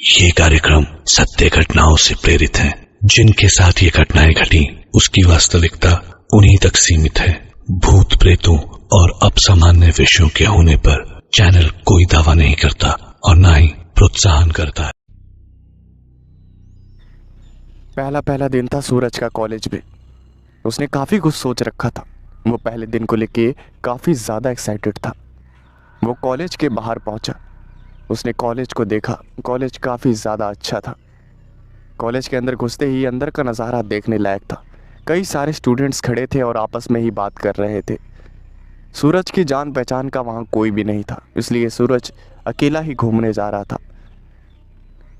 ये कार्यक्रम सत्य घटनाओं से प्रेरित है। जिनके साथ ये घटनाएं घटी उसकी वास्तविकता उन्हीं तक सीमित है। भूत प्रेतों और असामान्य विषयों के होने पर चैनल कोई दावा नहीं करता और न ही प्रोत्साहन करता है। पहला दिन था सूरज का कॉलेज में। उसने काफ़ी कुछ सोच रखा था। वो पहले दिन को लेके काफ़ी ज़्यादा एक्साइटेड था। वो कॉलेज के बाहर पहुंचा। उसने कॉलेज को देखा। कॉलेज काफ़ी ज़्यादा अच्छा था। कॉलेज के अंदर घुसते ही अंदर का नज़ारा देखने लायक था। कई सारे स्टूडेंट्स खड़े थे और आपस में ही बात कर रहे थे। सूरज की जान पहचान का वहाँ कोई भी नहीं था, इसलिए सूरज अकेला ही घूमने जा रहा था।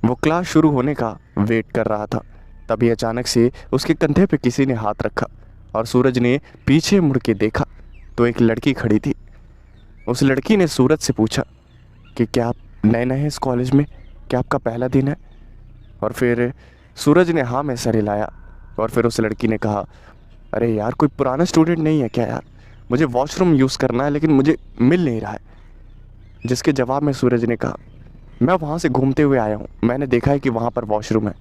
वो क्लास शुरू होने का वेट कर रहा था। तभी अचानक से उसके कंधे पे किसी ने हाथ रखा और सूरज ने पीछे मुड़ के देखा तो एक लड़की खड़ी थी। उस लड़की ने सूरज से पूछा कि क्या आप नए नए हैं इस कॉलेज में, क्या आपका पहला दिन है? और फिर सूरज ने हाँ में सर हिलाया। और फिर उस लड़की ने कहा, अरे यार कोई पुराना स्टूडेंट नहीं है क्या यार, मुझे वॉशरूम यूज़ करना है लेकिन मुझे मिल नहीं रहा है। जिसके जवाब में सूरज ने कहा, मैं वहाँ से घूमते हुए आया हूँ, मैंने देखा है कि वहाँ पर वॉशरूम है।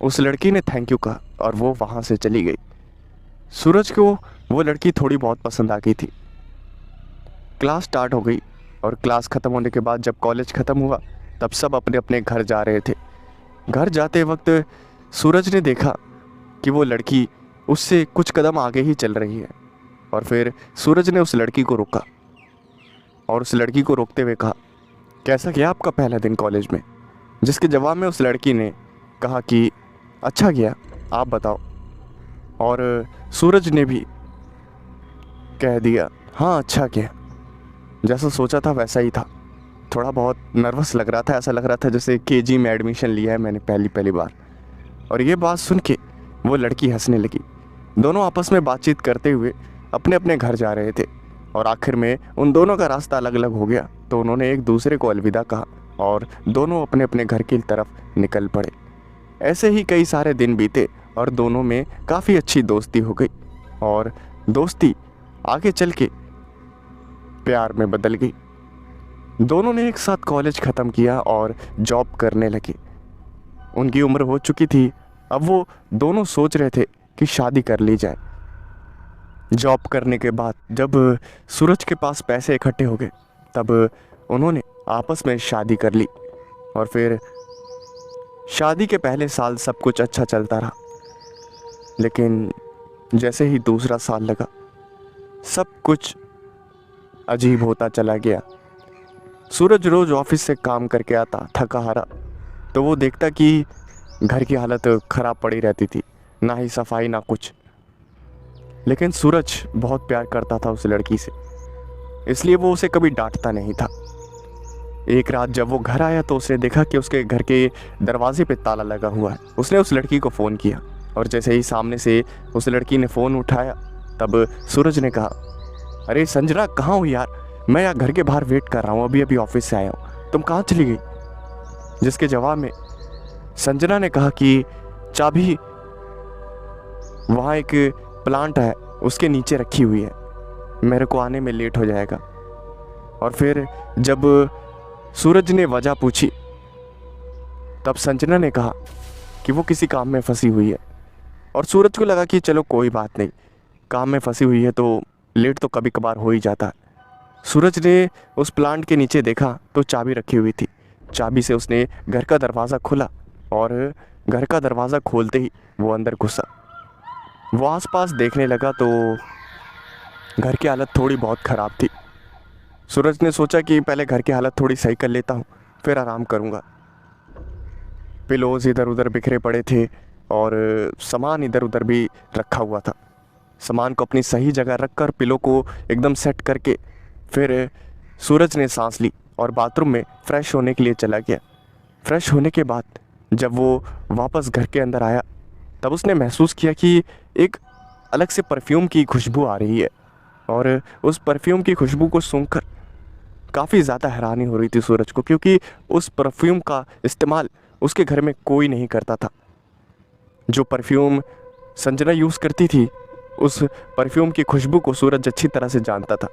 उस लड़की ने थैंक यू कहा और वो वहाँ से चली गई। सूरज को वो लड़की थोड़ी बहुत पसंद आ गई थी। क्लास स्टार्ट हो गई और क्लास ख़त्म होने के बाद जब कॉलेज ख़त्म हुआ तब सब अपने अपने घर जा रहे थे। घर जाते वक्त सूरज ने देखा कि वो लड़की उससे कुछ कदम आगे ही चल रही है। और फिर सूरज ने उस लड़की को रोका और उस लड़की को रोकते हुए कहा, कैसा गया आपका पहला दिन कॉलेज में? जिसके जवाब में उस लड़की ने कहा कि अच्छा गया, आप बताओ। और सूरज ने भी कह दिया, हाँ अच्छा गया। जैसा सोचा था वैसा ही था। थोड़ा बहुत नर्वस लग रहा था, ऐसा लग रहा था जैसे केजी में एडमिशन लिया है मैंने पहली बार। और ये बात सुन के वो लड़की हंसने लगी। दोनों आपस में बातचीत करते हुए अपने अपने घर जा रहे थे और आखिर में उन दोनों का रास्ता अलग अलग हो गया तो उन्होंने एक दूसरे को अलविदा कहा और दोनों अपने अपने घर की तरफ निकल पड़े। ऐसे ही कई सारे दिन बीते और दोनों में काफ़ी अच्छी दोस्ती हो गई और दोस्ती आगे चल के प्यार में बदल गई। दोनों ने एक साथ कॉलेज ख़त्म किया और जॉब करने लगे। उनकी उम्र हो चुकी थी। अब वो दोनों सोच रहे थे कि शादी कर ली जाए। जॉब करने के बाद जब सूरज के पास पैसे इकट्ठे हो गए तब उन्होंने आपस में शादी कर ली। और फिर शादी के पहले साल सब कुछ अच्छा चलता रहा, लेकिन जैसे ही दूसरा साल लगा सब कुछ अजीब होता चला गया। सूरज रोज़ ऑफिस से काम करके आता थका हारा तो वो देखता कि घर की हालत ख़राब पड़ी रहती थी, ना ही सफाई ना कुछ। लेकिन सूरज बहुत प्यार करता था उस लड़की से, इसलिए वो उसे कभी डांटता नहीं था। एक रात जब वो घर आया तो उसने देखा कि उसके घर के दरवाजे पे ताला लगा हुआ है। उसने उस लड़की को फ़ोन किया और जैसे ही सामने से उस लड़की ने फ़ोन उठाया तब सूरज ने कहा, अरे संजना कहाँ हो यार, मैं यहाँ घर के बाहर वेट कर रहा हूँ, अभी अभी ऑफिस से आया हूँ, तुम कहाँ चली गई? जिसके जवाब में संजना ने कहा कि चाबी वहाँ एक प्लांट है उसके नीचे रखी हुई है, मेरे को आने में लेट हो जाएगा। और फिर जब सूरज ने वजह पूछी तब संजना ने कहा कि वो किसी काम में फंसी हुई है। और सूरज को लगा कि चलो कोई बात नहीं, काम में फंसी हुई है तो लेट तो कभी कभार हो ही जाता है। सूरज ने उस प्लांट के नीचे देखा तो चाबी रखी हुई थी। चाबी से उसने घर का दरवाज़ा खोला और घर का दरवाज़ा खोलते ही वो अंदर घुसा। वो आसपास देखने लगा तो घर की हालत थोड़ी बहुत ख़राब थी। सूरज ने सोचा कि पहले घर की हालत थोड़ी सही कर लेता हूँ, फिर आराम करूँगा। पिलोज इधर उधर बिखरे पड़े थे और सामान इधर उधर भी रखा हुआ था। सामान को अपनी सही जगह रखकर पिलो को एकदम सेट करके फिर सूरज ने सांस ली और बाथरूम में फ़्रेश होने के लिए चला गया। फ़्रेश होने के बाद जब वो वापस घर के अंदर आया तब उसने महसूस किया कि एक अलग से परफ्यूम की खुशबू आ रही है। और उस परफ्यूम की खुशबू को सूंघकर काफ़ी ज़्यादा हैरानी हो रही थी सूरज को, क्योंकि उस परफ्यूम का इस्तेमाल उसके घर में कोई नहीं करता था। जो परफ्यूम संजना यूज़ करती थी उस परफ्यूम की खुशबू को सूरज अच्छी तरह से जानता था।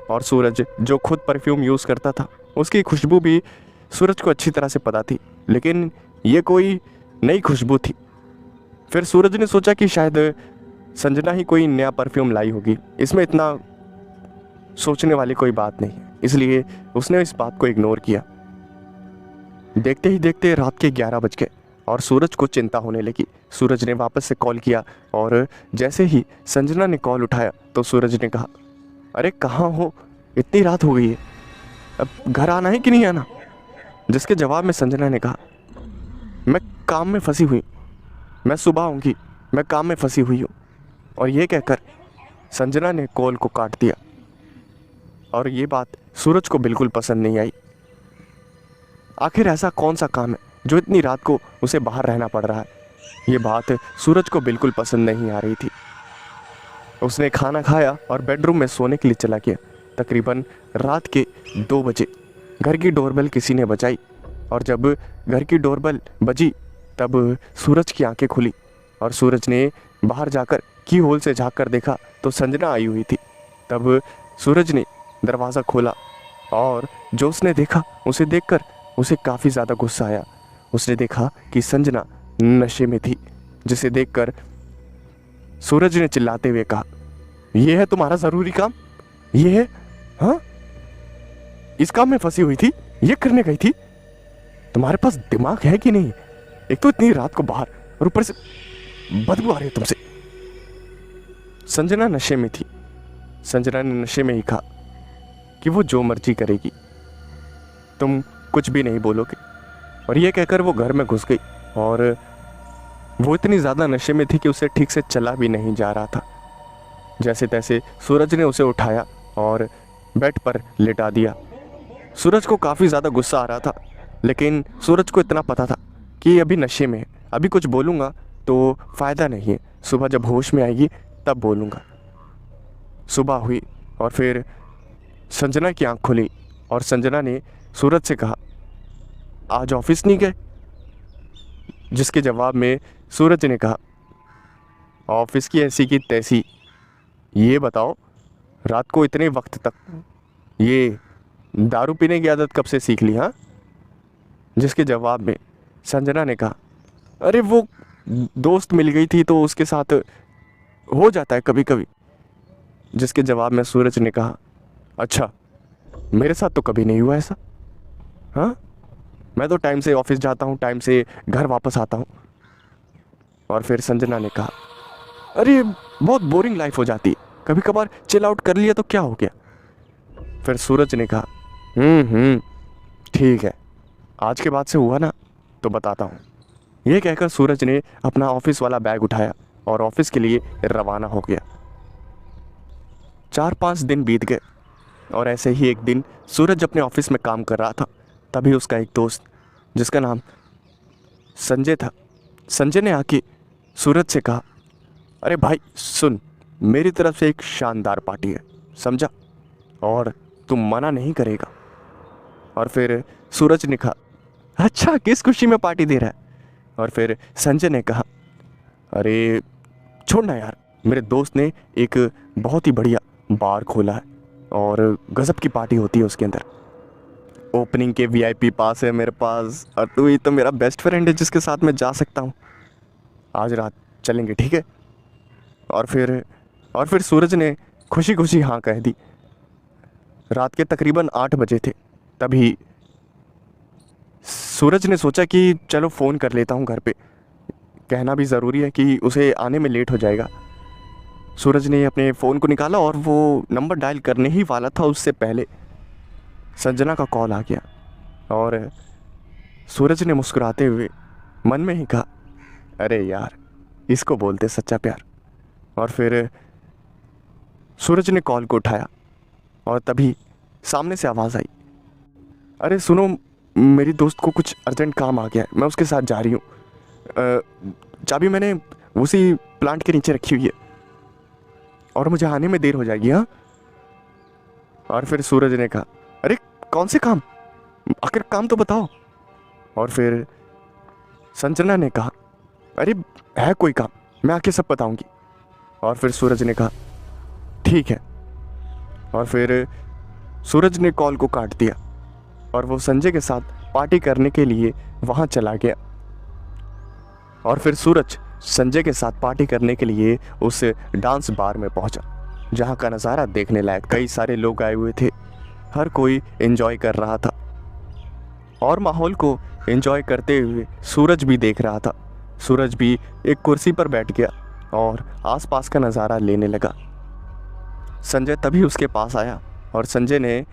और सूरज जो खुद परफ्यूम यूज़ करता था उसकी खुशबू भी सूरज को अच्छी तरह से पता थी, लेकिन ये कोई नई खुशबू थी। फिर सूरज ने सोचा कि शायद संजना ही कोई नया परफ्यूम लाई होगी, इसमें इतना सोचने वाली कोई बात नहीं है, इसलिए उसने इस बात को इग्नोर किया। देखते ही देखते रात के 11 बज गए और सूरज को चिंता होने लगी। सूरज ने वापस से कॉल किया और जैसे ही संजना ने कॉल उठाया तो सूरज ने कहा, अरे कहाँ हो, इतनी रात हो गई है, अब घर आना है कि नहीं आना? जिसके जवाब में संजना ने कहा, मैं काम में फंसी हुई, मैं सुबह आऊँगी, मैं काम में फंसी हुई हूँ। और ये कहकर संजना ने कॉल को काट दिया और ये बात सूरज को बिल्कुल पसंद नहीं आई। आखिर ऐसा कौन सा काम है जो इतनी रात को उसे बाहर रहना पड़ रहा है? ये बात सूरज को बिल्कुल पसंद नहीं आ रही थी। उसने खाना खाया और बेडरूम में सोने के लिए चला गया। तकरीबन रात के 2 बजे घर की डोरबेल किसी ने बजाई और जब घर की डोरबेल बजी तब सूरज की आंखें खुली और सूरज ने बाहर जाकर की होल से झाँक कर देखा तो संजना आई हुई थी। तब सूरज ने दरवाज़ा खोला और जो उसने देखा उसे देखकर उसे काफ़ी ज़्यादा गुस्सा आया। उसने देखा कि संजना नशे में थी, जिसे देखकर सूरज ने चिल्लाते हुए कहा, यह है तुम्हारा ज़रूरी काम? ये है? हाँ, इस काम में फंसी हुई थी, ये करने गई थी? तुम्हारे पास दिमाग है कि नहीं? एक तो इतनी रात को बाहर और ऊपर से बदबू आ रही है तुमसे। संजना नशे में थी। संजना ने नशे में ही कहा कि वो जो मर्जी करेगी, तुम कुछ भी नहीं बोलोगे। और ये कहकर वो घर में घुस गई और वो इतनी ज़्यादा नशे में थी कि उसे ठीक से चला भी नहीं जा रहा था। जैसे तैसे सूरज ने उसे उठाया और बेड पर लेटा दिया। सूरज को काफ़ी ज़्यादा गुस्सा आ रहा था, लेकिन सूरज को इतना पता था कि अभी नशे में है, अभी कुछ बोलूँगा तो फ़ायदा नहीं है, सुबह जब होश में आएगी तब बोलूँगा। सुबह हुई और फिर संजना की आँख खुली और संजना ने सूरज से कहा, आज ऑफिस नहीं गए? जिसके जवाब में सूरज ने कहा, ऑफिस की ऐसी की तैसी, ये बताओ रात को इतने वक्त तक ये दारू पीने की आदत कब से सीख ली? हाँ? जिसके जवाब में संजना ने कहा, अरे वो दोस्त मिल गई थी तो उसके साथ हो जाता है कभी कभी। जिसके जवाब में सूरज ने कहा, अच्छा, मेरे साथ तो कभी नहीं हुआ ऐसा। हाँ, मैं तो टाइम से ऑफिस जाता हूँ, टाइम से घर वापस आता हूँ। और फिर संजना ने कहा, अरे बहुत बोरिंग लाइफ हो जाती है, कभी कभार चिल आउट कर लिया तो क्या हो गया। फिर सूरज ने कहा, ठीक है, आज के बाद से हुआ ना तो बताता हूँ। ये कहकर सूरज ने अपना ऑफिस वाला बैग उठाया और ऑफिस के लिए रवाना हो गया। 4-5 दिन बीत गए और ऐसे ही एक दिन सूरज अपने ऑफिस में काम कर रहा था। तभी उसका एक दोस्त जिसका नाम संजय था, संजय ने आके सूरज से कहा, अरे भाई सुन, मेरी तरफ से एक शानदार पार्टी है, समझा, और तुम मना नहीं करेगा। और फिर सूरज ने कहा, अच्छा, किस खुशी में पार्टी दे रहा है? और फिर संजय ने कहा, अरे छोड़ना यार, मेरे दोस्त ने एक बहुत ही बढ़िया बार खोला है और गजब की पार्टी होती है उसके अंदर। ओपनिंग के VIP पास है मेरे पास और तू ही तो मेरा बेस्ट फ्रेंड है जिसके साथ मैं जा सकता हूँ। आज रात चलेंगे, ठीक है? और फिर सूरज ने खुशी खुशी हाँ कह दी। रात के तकरीबन 8 बजे थे। तभी सूरज ने सोचा कि चलो फ़ोन कर लेता हूँ घर पे, कहना भी ज़रूरी है कि उसे आने में लेट हो जाएगा। सूरज ने अपने फ़ोन को निकाला और वो नंबर डायल करने ही वाला था, उससे पहले संजना का कॉल आ गया और सूरज ने मुस्कुराते हुए मन में ही कहा, अरे यार, इसको बोलते सच्चा प्यार। और फिर सूरज ने कॉल को उठाया और तभी सामने से आवाज़ आई, अरे सुनो, मेरी दोस्त को कुछ अर्जेंट काम आ गया है, मैं उसके साथ जा रही हूँ। चाबी मैंने उसी प्लांट के नीचे रखी हुई है और मुझे आने में देर हो जाएगी। हाँ? और फिर सूरज ने कहा, अरे कौन से काम, आखिर काम तो बताओ। और फिर संजना ने कहा, अरे है कोई काम, मैं आके सब बताऊंगी। और फिर सूरज ने कहा, ठीक है। और फिर सूरज ने कॉल को काट दिया और वो संजय के साथ पार्टी करने के लिए वहाँ चला गया। और फिर सूरज संजय के साथ पार्टी करने के लिए उस डांस बार में पहुंचा, जहां का नज़ारा देखने लायक। कई सारे लोग आए हुए थे, हर कोई एंजॉय कर रहा था और माहौल को एंजॉय करते हुए सूरज भी देख रहा था। सूरज भी एक कुर्सी पर बैठ गया और आसपास का नज़ारा लेने लगा। संजय तभी उसके पास आया और संजय ने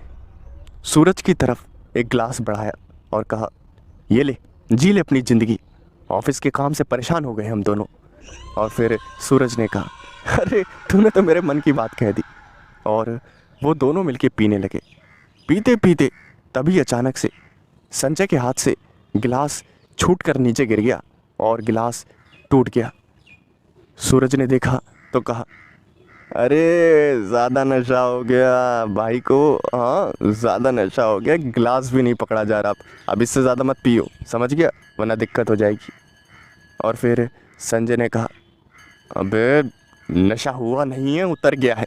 सूरज की तरफ एक गिलास बढ़ाया और कहा, ये ले, जी ले अपनी ज़िंदगी, ऑफिस के काम से परेशान हो गए हम दोनों। और फिर सूरज ने कहा, अरे तूने तो मेरे मन की बात कह दी। और वो दोनों मिलके पीने लगे। पीते पीते तभी अचानक से संजय के हाथ से गिलास छूट कर नीचे गिर गया और गिलास टूट गया। सूरज ने देखा तो कहा, अरे ज़्यादा नशा हो गया भाई को, हाँ ज़्यादा नशा हो गया, गिलास भी नहीं पकड़ा जा रहा। अब इससे ज़्यादा मत पियो, समझ गया, वरना दिक्कत हो जाएगी। और फिर संजय ने कहा, अबे नशा हुआ नहीं है, उतर गया है,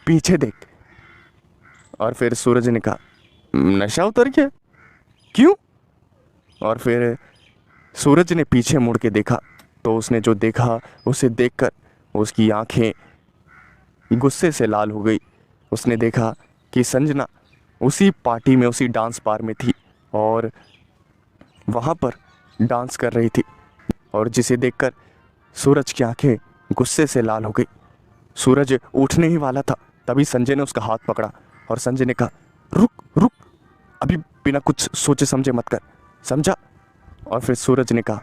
पीछे देख। और फिर सूरज ने कहा, नशा उतर गया, क्यों? और फिर सूरज ने पीछे मुड़ के देखा तो उसने जो देखा उसे देखकर उसकी आंखें गुस्से से लाल हो गई। उसने देखा कि संजना उसी पार्टी में, उसी डांस बार में थी और वहाँ पर डांस कर रही थी, और जिसे देखकर सूरज की आंखें गुस्से से लाल हो गई। सूरज उठने ही वाला था, तभी संजय ने उसका हाथ पकड़ा और संजय ने कहा, रुक रुक, अभी बिना कुछ सोचे समझे मत कर, समझा? और फिर सूरज ने कहा,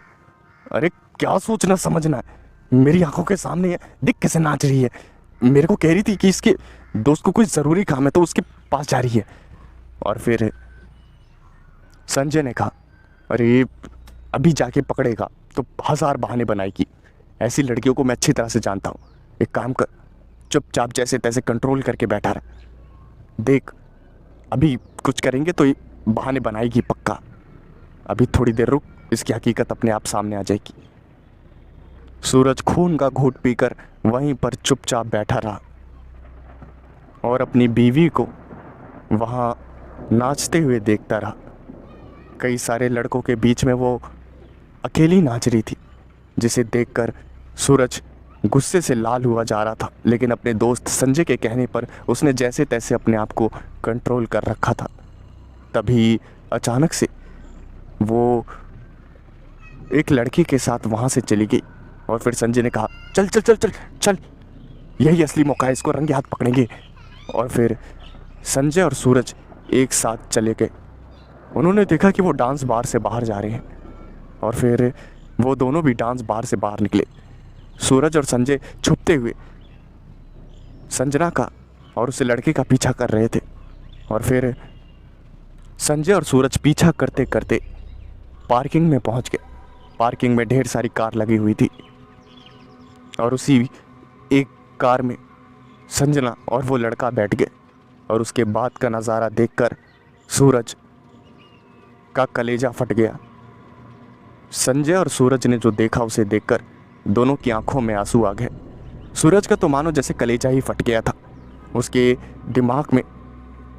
अरे क्या सोचना समझना है, मेरी आंखों के सामने है, देख कैसे नाच रही है। मेरे को कह रही थी कि इसके दोस्त को कोई ज़रूरी काम है तो उसके पास जा रही है। और फिर संजय ने कहा, अरे अभी जाके पकड़ेगा तो 1000 बहाने बनाएगी, ऐसी लड़कियों को मैं अच्छी तरह से जानता हूँ। एक काम कर, चुपचाप जैसे तैसे कंट्रोल करके बैठा रहा, देख अभी कुछ करेंगे तो ये बहाने बनाएगी पक्का। अभी थोड़ी देर रुक, इसकी हकीकत अपने आप सामने आ जाएगी। सूरज खून का घूंट पीकर वहीं पर चुपचाप बैठा रहा और अपनी बीवी को वहाँ नाचते हुए देखता रहा। कई सारे लड़कों के बीच में वो अकेली नाच रही थी, जिसे देखकर सूरज गुस्से से लाल हुआ जा रहा था, लेकिन अपने दोस्त संजय के कहने पर उसने जैसे तैसे अपने आप को कंट्रोल कर रखा था। तभी अचानक से वो एक लड़की के साथ वहाँ से चली गई और फिर संजय ने कहा, चल चल चल चल चल, यही असली मौका है, इसको रंगे हाथ पकड़ेंगे। और फिर संजय और सूरज एक साथ चले गए। उन्होंने देखा कि वो डांस बार से बाहर जा रहे हैं और फिर वो दोनों भी डांस बार से बाहर निकले। सूरज और संजय छुपते हुए संजना का और उस लड़के का पीछा कर रहे थे। और फिर संजय और सूरज पीछा करते करते पार्किंग में पहुंच गए। पार्किंग में ढेर सारी कार लगी हुई थी और उसी एक कार में संजना और वो लड़का बैठ गए। और उसके बाद का नज़ारा देखकर सूरज का कलेजा फट गया। संजय और सूरज ने जो देखा उसे देखकर दोनों की आंखों में आंसू आ गए। सूरज का तो मानो जैसे कलेजा ही फट गया था। उसके दिमाग में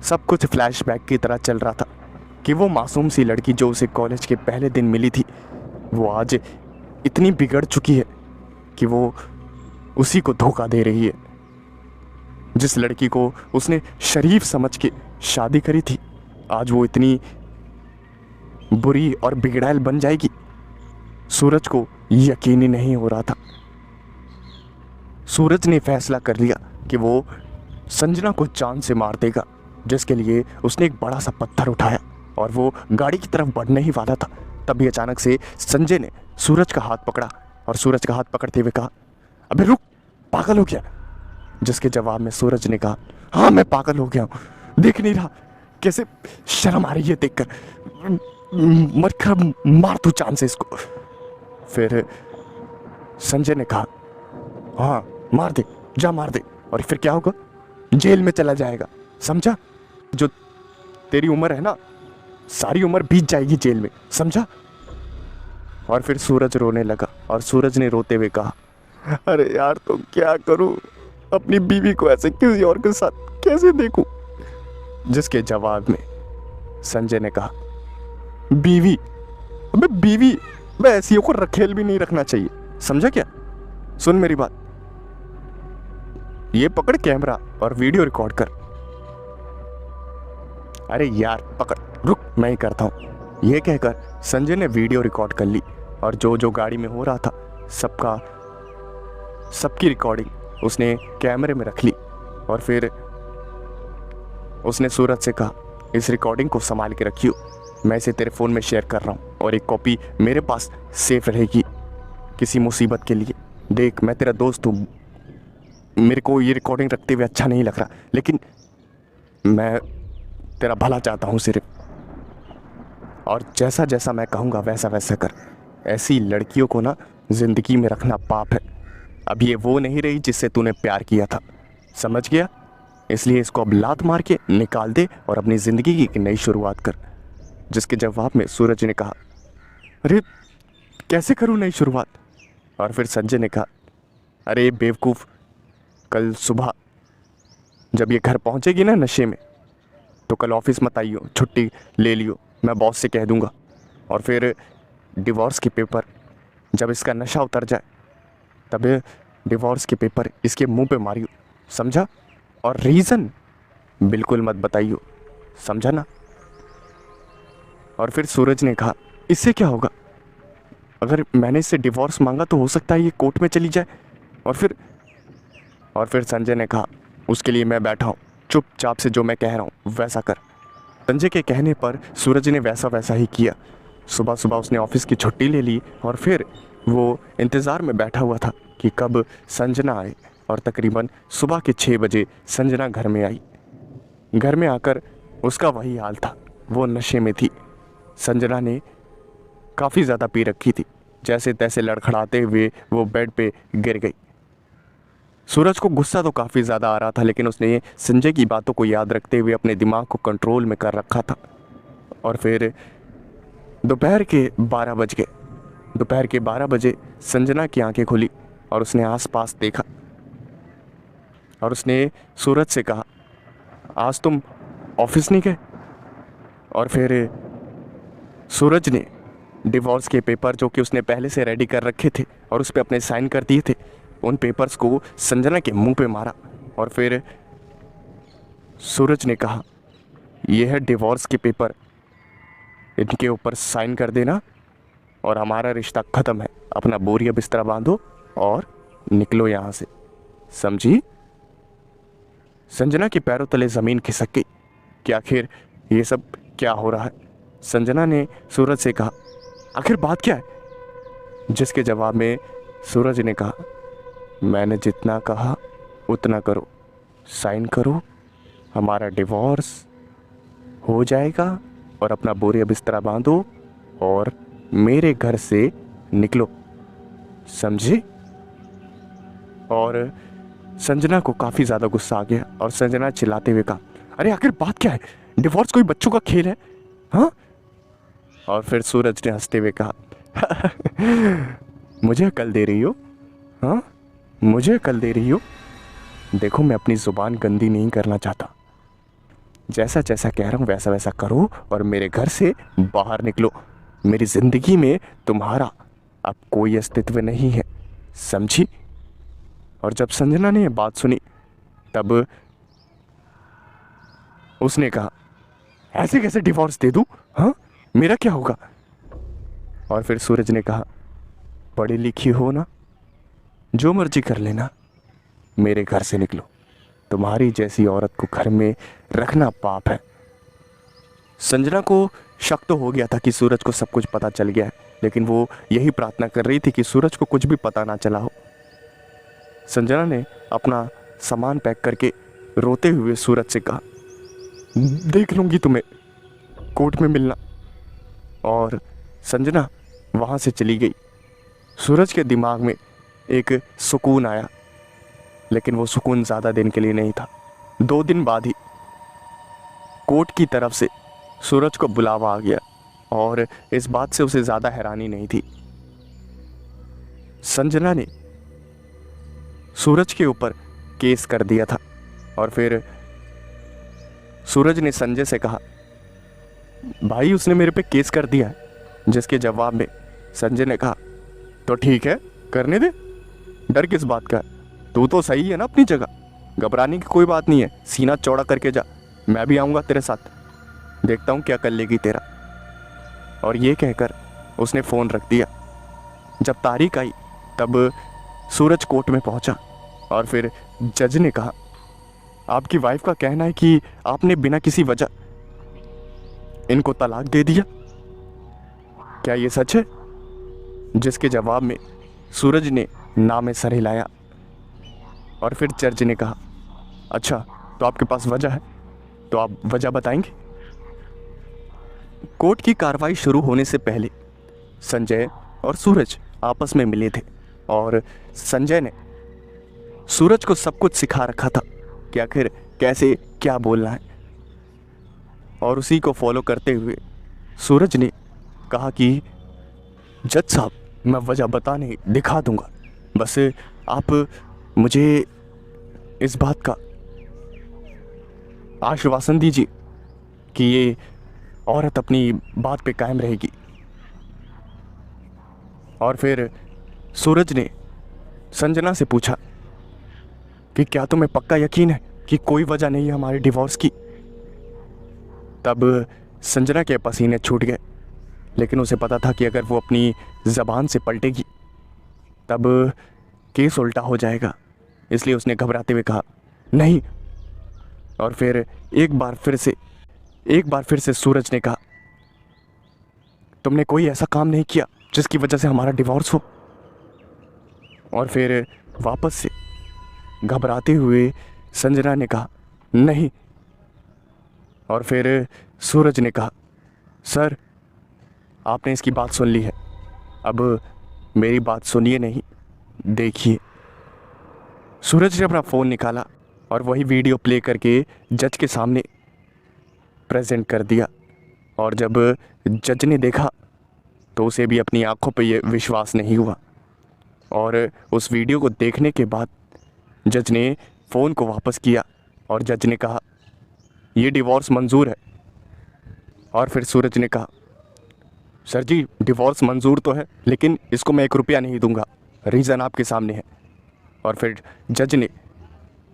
सब कुछ फ्लैशबैक की तरह चल रहा था कि वो मासूम सी लड़की जो उसे कॉलेज के पहले दिन मिली थी, वो आज इतनी बिगड़ चुकी है कि वो उसी को धोखा दे रही है। जिस लड़की को उसने शरीफ समझ के शादी करी थी, आज वो इतनी बुरी और बिगड़ैल बन जाएगी। सूरज को यकीन ही नहीं हो रहा था। सूरज ने फैसला कर लिया कि वो संजना को जान से मार देगा, जिसके लिए उसने एक बड़ा सा पत्थर उठाया और वो गाड़ी की तरफ बढ़ने ही वाला था। तभी अचानक से संजय ने सूरज का हाथ पकड़ा और सूरज का हाथ पकड़ते हुए कहा, अबे रुक, पागल हो गया? जिसके जवाब में सूरज ने कहा, हाँ मैं पागल हो गया हूँ, देख नहीं रहा कैसे शर्म आ रही है देखकर, मत कर, मार तू जान से इसको। फिर संजय ने कहा, हाँ मार दे, जा मार दे, और फिर क्या होगा? जेल में चला जाएगा, समझा? जो तेरी उम्र है ना, सारी उम्र बीत जाएगी जेल में, समझा? और फिर सूरज रोने लगा और सूरज ने रोते हुए कहा, अरे यार तो क्या करूं, अपनी बीवी को ऐसे किसी और के साथ कैसे देखूं? जिसके जवाब में संजय ने कहा। बीवी? अबे बीवी? मैं ऐसियों को रखेल भी नहीं रखना चाहिए, समझा क्या? सुन मेरी बात, ये पकड़ कैमरा और वीडियो रिकॉर्ड कर। अरे यार पकड़, रुक मैं ही करता हूँ। यह कहकर संजय ने वीडियो रिकॉर्ड कर ली और जो जो गाड़ी में हो रहा था सबकी रिकॉर्डिंग उसने कैमरे में रख ली। और फिर उसने सूरज से कहा, इस रिकॉर्डिंग को संभाल के रखियो, मैं इसे तेरे फ़ोन में शेयर कर रहा हूँ और एक कॉपी मेरे पास सेफ रहेगी किसी मुसीबत के लिए। देख मैं तेरा दोस्त हूँ, मेरे को ये रिकॉर्डिंग रखते हुए अच्छा नहीं लग रहा, लेकिन मैं तेरा भला चाहता हूँ सिर्फ, और जैसा जैसा मैं कहूँगा वैसा वैसा कर। ऐसी लड़कियों को ना ज़िंदगी में रखना पाप है। अब ये वो नहीं रही जिससे तूने प्यार किया था, समझ गया? इसलिए इसको अब लात मार के निकाल दे और अपनी ज़िंदगी की एक नई शुरुआत कर। जिसके जवाब में सूरज ने कहा, अरे कैसे करूँ नई शुरुआत? और फिर संजय ने कहा, अरे बेवकूफ़, कल सुबह जब ये घर पहुँचेगी ना नशे में, तो कल ऑफिस मत आइयो, छुट्टी ले लियो, मैं बॉस से कह दूँगा। और फिर डिवोर्स के पेपर, जब इसका नशा उतर जाए तब डिवोर्स के पेपर इसके मुंह पे मारियो, समझा? और रीज़न बिल्कुल मत बताइयो, समझा ना? और फिर सूरज ने कहा, इससे क्या होगा? अगर मैंने इससे डिवोर्स मांगा तो हो सकता है ये कोर्ट में चली जाए। और फिर संजय ने कहा, उसके लिए मैं बैठा हूँ, चुपचाप से जो मैं कह रहा हूँ वैसा कर। संजय के कहने पर सूरज ने वैसा वैसा ही किया। सुबह सुबह उसने ऑफिस की छुट्टी ले ली और फिर वो इंतज़ार में बैठा हुआ था कि कब संजना आए। और तकरीबन सुबह के 6 बजे संजना घर में आई। घर में आकर उसका वही हाल था, वो नशे में थी। संजना ने काफ़ी ज़्यादा पी रखी थी, जैसे तैसे लड़खड़ाते हुए वो बेड पे गिर गई। सूरज को गुस्सा तो काफ़ी ज़्यादा आ रहा था, लेकिन उसने संजय की बातों को याद रखते हुए अपने दिमाग को कंट्रोल में कर रखा था। और फिर दोपहर के 12 बज गए। दोपहर के 12 बजे संजना की आंखें खुली और उसने आसपास देखा और उसने सूरज से कहा, आज तुम ऑफिस नहीं गए? और फिर सूरज ने डिवोर्स के पेपर जो कि उसने पहले से रेडी कर रखे थे और उस पर अपने साइन कर दिए थे, उन पेपर्स को संजना के मुंह पे मारा। और फिर सूरज ने कहा, यह है डिवोर्स के पेपर, इनके ऊपर साइन कर देना और हमारा रिश्ता ख़त्म है। अपना बोरिया बिस्तरा बांधो और निकलो यहाँ से, समझी? संजना के पैरों तले ज़मीन खिसक गई कि आखिर ये सब क्या हो रहा है। संजना ने सूरज से कहा, आखिर बात क्या है? जिसके जवाब में सूरज ने कहा, मैंने जितना कहा उतना करो, साइन करो, हमारा डिवोर्स हो जाएगा और अपना बोरिया बिस्तरा बांधो और मेरे घर से निकलो, समझे? और संजना को काफ़ी ज़्यादा गुस्सा आ गया और संजना चिल्लाते हुए कहा, अरे आखिर बात क्या है? डिवोर्स कोई बच्चों का खेल है? हाँ? और फिर सूरज ने हंसते हुए कहा, मुझे अकल दे रही हो? हाँ, मुझे अकल दे रही हो? देखो मैं अपनी ज़ुबान गंदी नहीं करना चाहता, जैसा जैसा कह रहा हूँ वैसा वैसा करो और मेरे घर से बाहर निकलो। मेरी ज़िंदगी में तुम्हारा अब कोई अस्तित्व नहीं है, समझी? और जब संजना ने यह बात सुनी तब उसने कहा, ऐसे कैसे डिवोर्स दे दूँ? हाँ, मेरा क्या होगा? और फिर सूरज ने कहा, पढ़ी लिखी हो ना, जो मर्जी कर लेना, मेरे घर से निकलो। तुम्हारी जैसी औरत को घर में रखना पाप है। संजना को शक तो हो गया था कि सूरज को सब कुछ पता चल गया है, लेकिन वो यही प्रार्थना कर रही थी कि सूरज को कुछ भी पता ना चला हो। संजना ने अपना सामान पैक करके रोते हुए सूरज से कहा, देख लूँगी तुम्हें, कोर्ट में मिलना। और संजना वहाँ से चली गई। सूरज के दिमाग में एक सुकून आया, लेकिन वो सुकून ज़्यादा दिन के लिए नहीं था। 2 दिन बाद ही कोर्ट की तरफ से सूरज को बुलावा आ गया और इस बात से उसे ज़्यादा हैरानी नहीं थी। संजना ने सूरज के ऊपर केस कर दिया था और फिर सूरज ने संजय से कहा, भाई उसने मेरे पे केस कर दिया है। जिसके जवाब में संजय ने कहा, तो ठीक है, करने दे, डर किस बात का है, तू तो सही है ना अपनी जगह, घबराने की कोई बात नहीं है, सीना चौड़ा करके जा, मैं भी आऊँगा तेरे साथ, देखता हूँ क्या कर लेगी तेरा। और ये कहकर उसने फ़ोन रख दिया। जब तारीख आई तब सूरज कोर्ट में पहुंचा और फिर जज ने कहा, आपकी वाइफ का कहना है कि आपने बिना किसी वजह इनको तलाक दे दिया, क्या ये सच है? जिसके जवाब में सूरज ने ना में सर हिलाया। और फिर जज ने कहा, अच्छा तो आपके पास वजह है, तो आप वजह बताएंगे? कोर्ट की कार्रवाई शुरू होने से पहले संजय और सूरज आपस में मिले थे और संजय ने सूरज को सब कुछ सिखा रखा था कि आखिर कैसे क्या बोलना है। और उसी को फॉलो करते हुए सूरज ने कहा कि जज साहब, मैं वजह बताने दिखा दूंगा, बस आप मुझे इस बात का आश्वासन दीजिए कि ये औरत अपनी बात पे कायम रहेगी। और फिर सूरज ने संजना से पूछा कि क्या तुम्हें पक्का यकीन है कि कोई वजह नहीं है हमारे डिवोर्स की? तब संजना के पसीने छूट गए, लेकिन उसे पता था कि अगर वो अपनी ज़बान से पलटेगी तब केस उल्टा हो जाएगा, इसलिए उसने घबराते हुए कहा, नहीं। और फिर एक बार फिर से सूरज ने कहा, तुमने कोई ऐसा काम नहीं किया जिसकी वजह से हमारा डिवोर्स हो। और फिर वापस से घबराते हुए संजना ने कहा, नहीं। और फिर सूरज ने कहा, सर आपने इसकी बात सुन ली है, अब मेरी बात सुनिए नहीं, देखिए। सूरज ने अपना फ़ोन निकाला और वही वीडियो प्ले करके जज के सामने प्रेजेंट कर दिया। और जब जज ने देखा तो उसे भी अपनी आंखों पर यह विश्वास नहीं हुआ। और उस वीडियो को देखने के बाद जज ने फ़ोन को वापस किया और जज ने कहा, ये डिवोर्स मंजूर है। और फिर सूरज ने कहा, सर जी डिवोर्स मंजूर तो है, लेकिन इसको मैं 1 रुपया नहीं दूंगा, रीज़न आपके सामने है। और फिर जज ने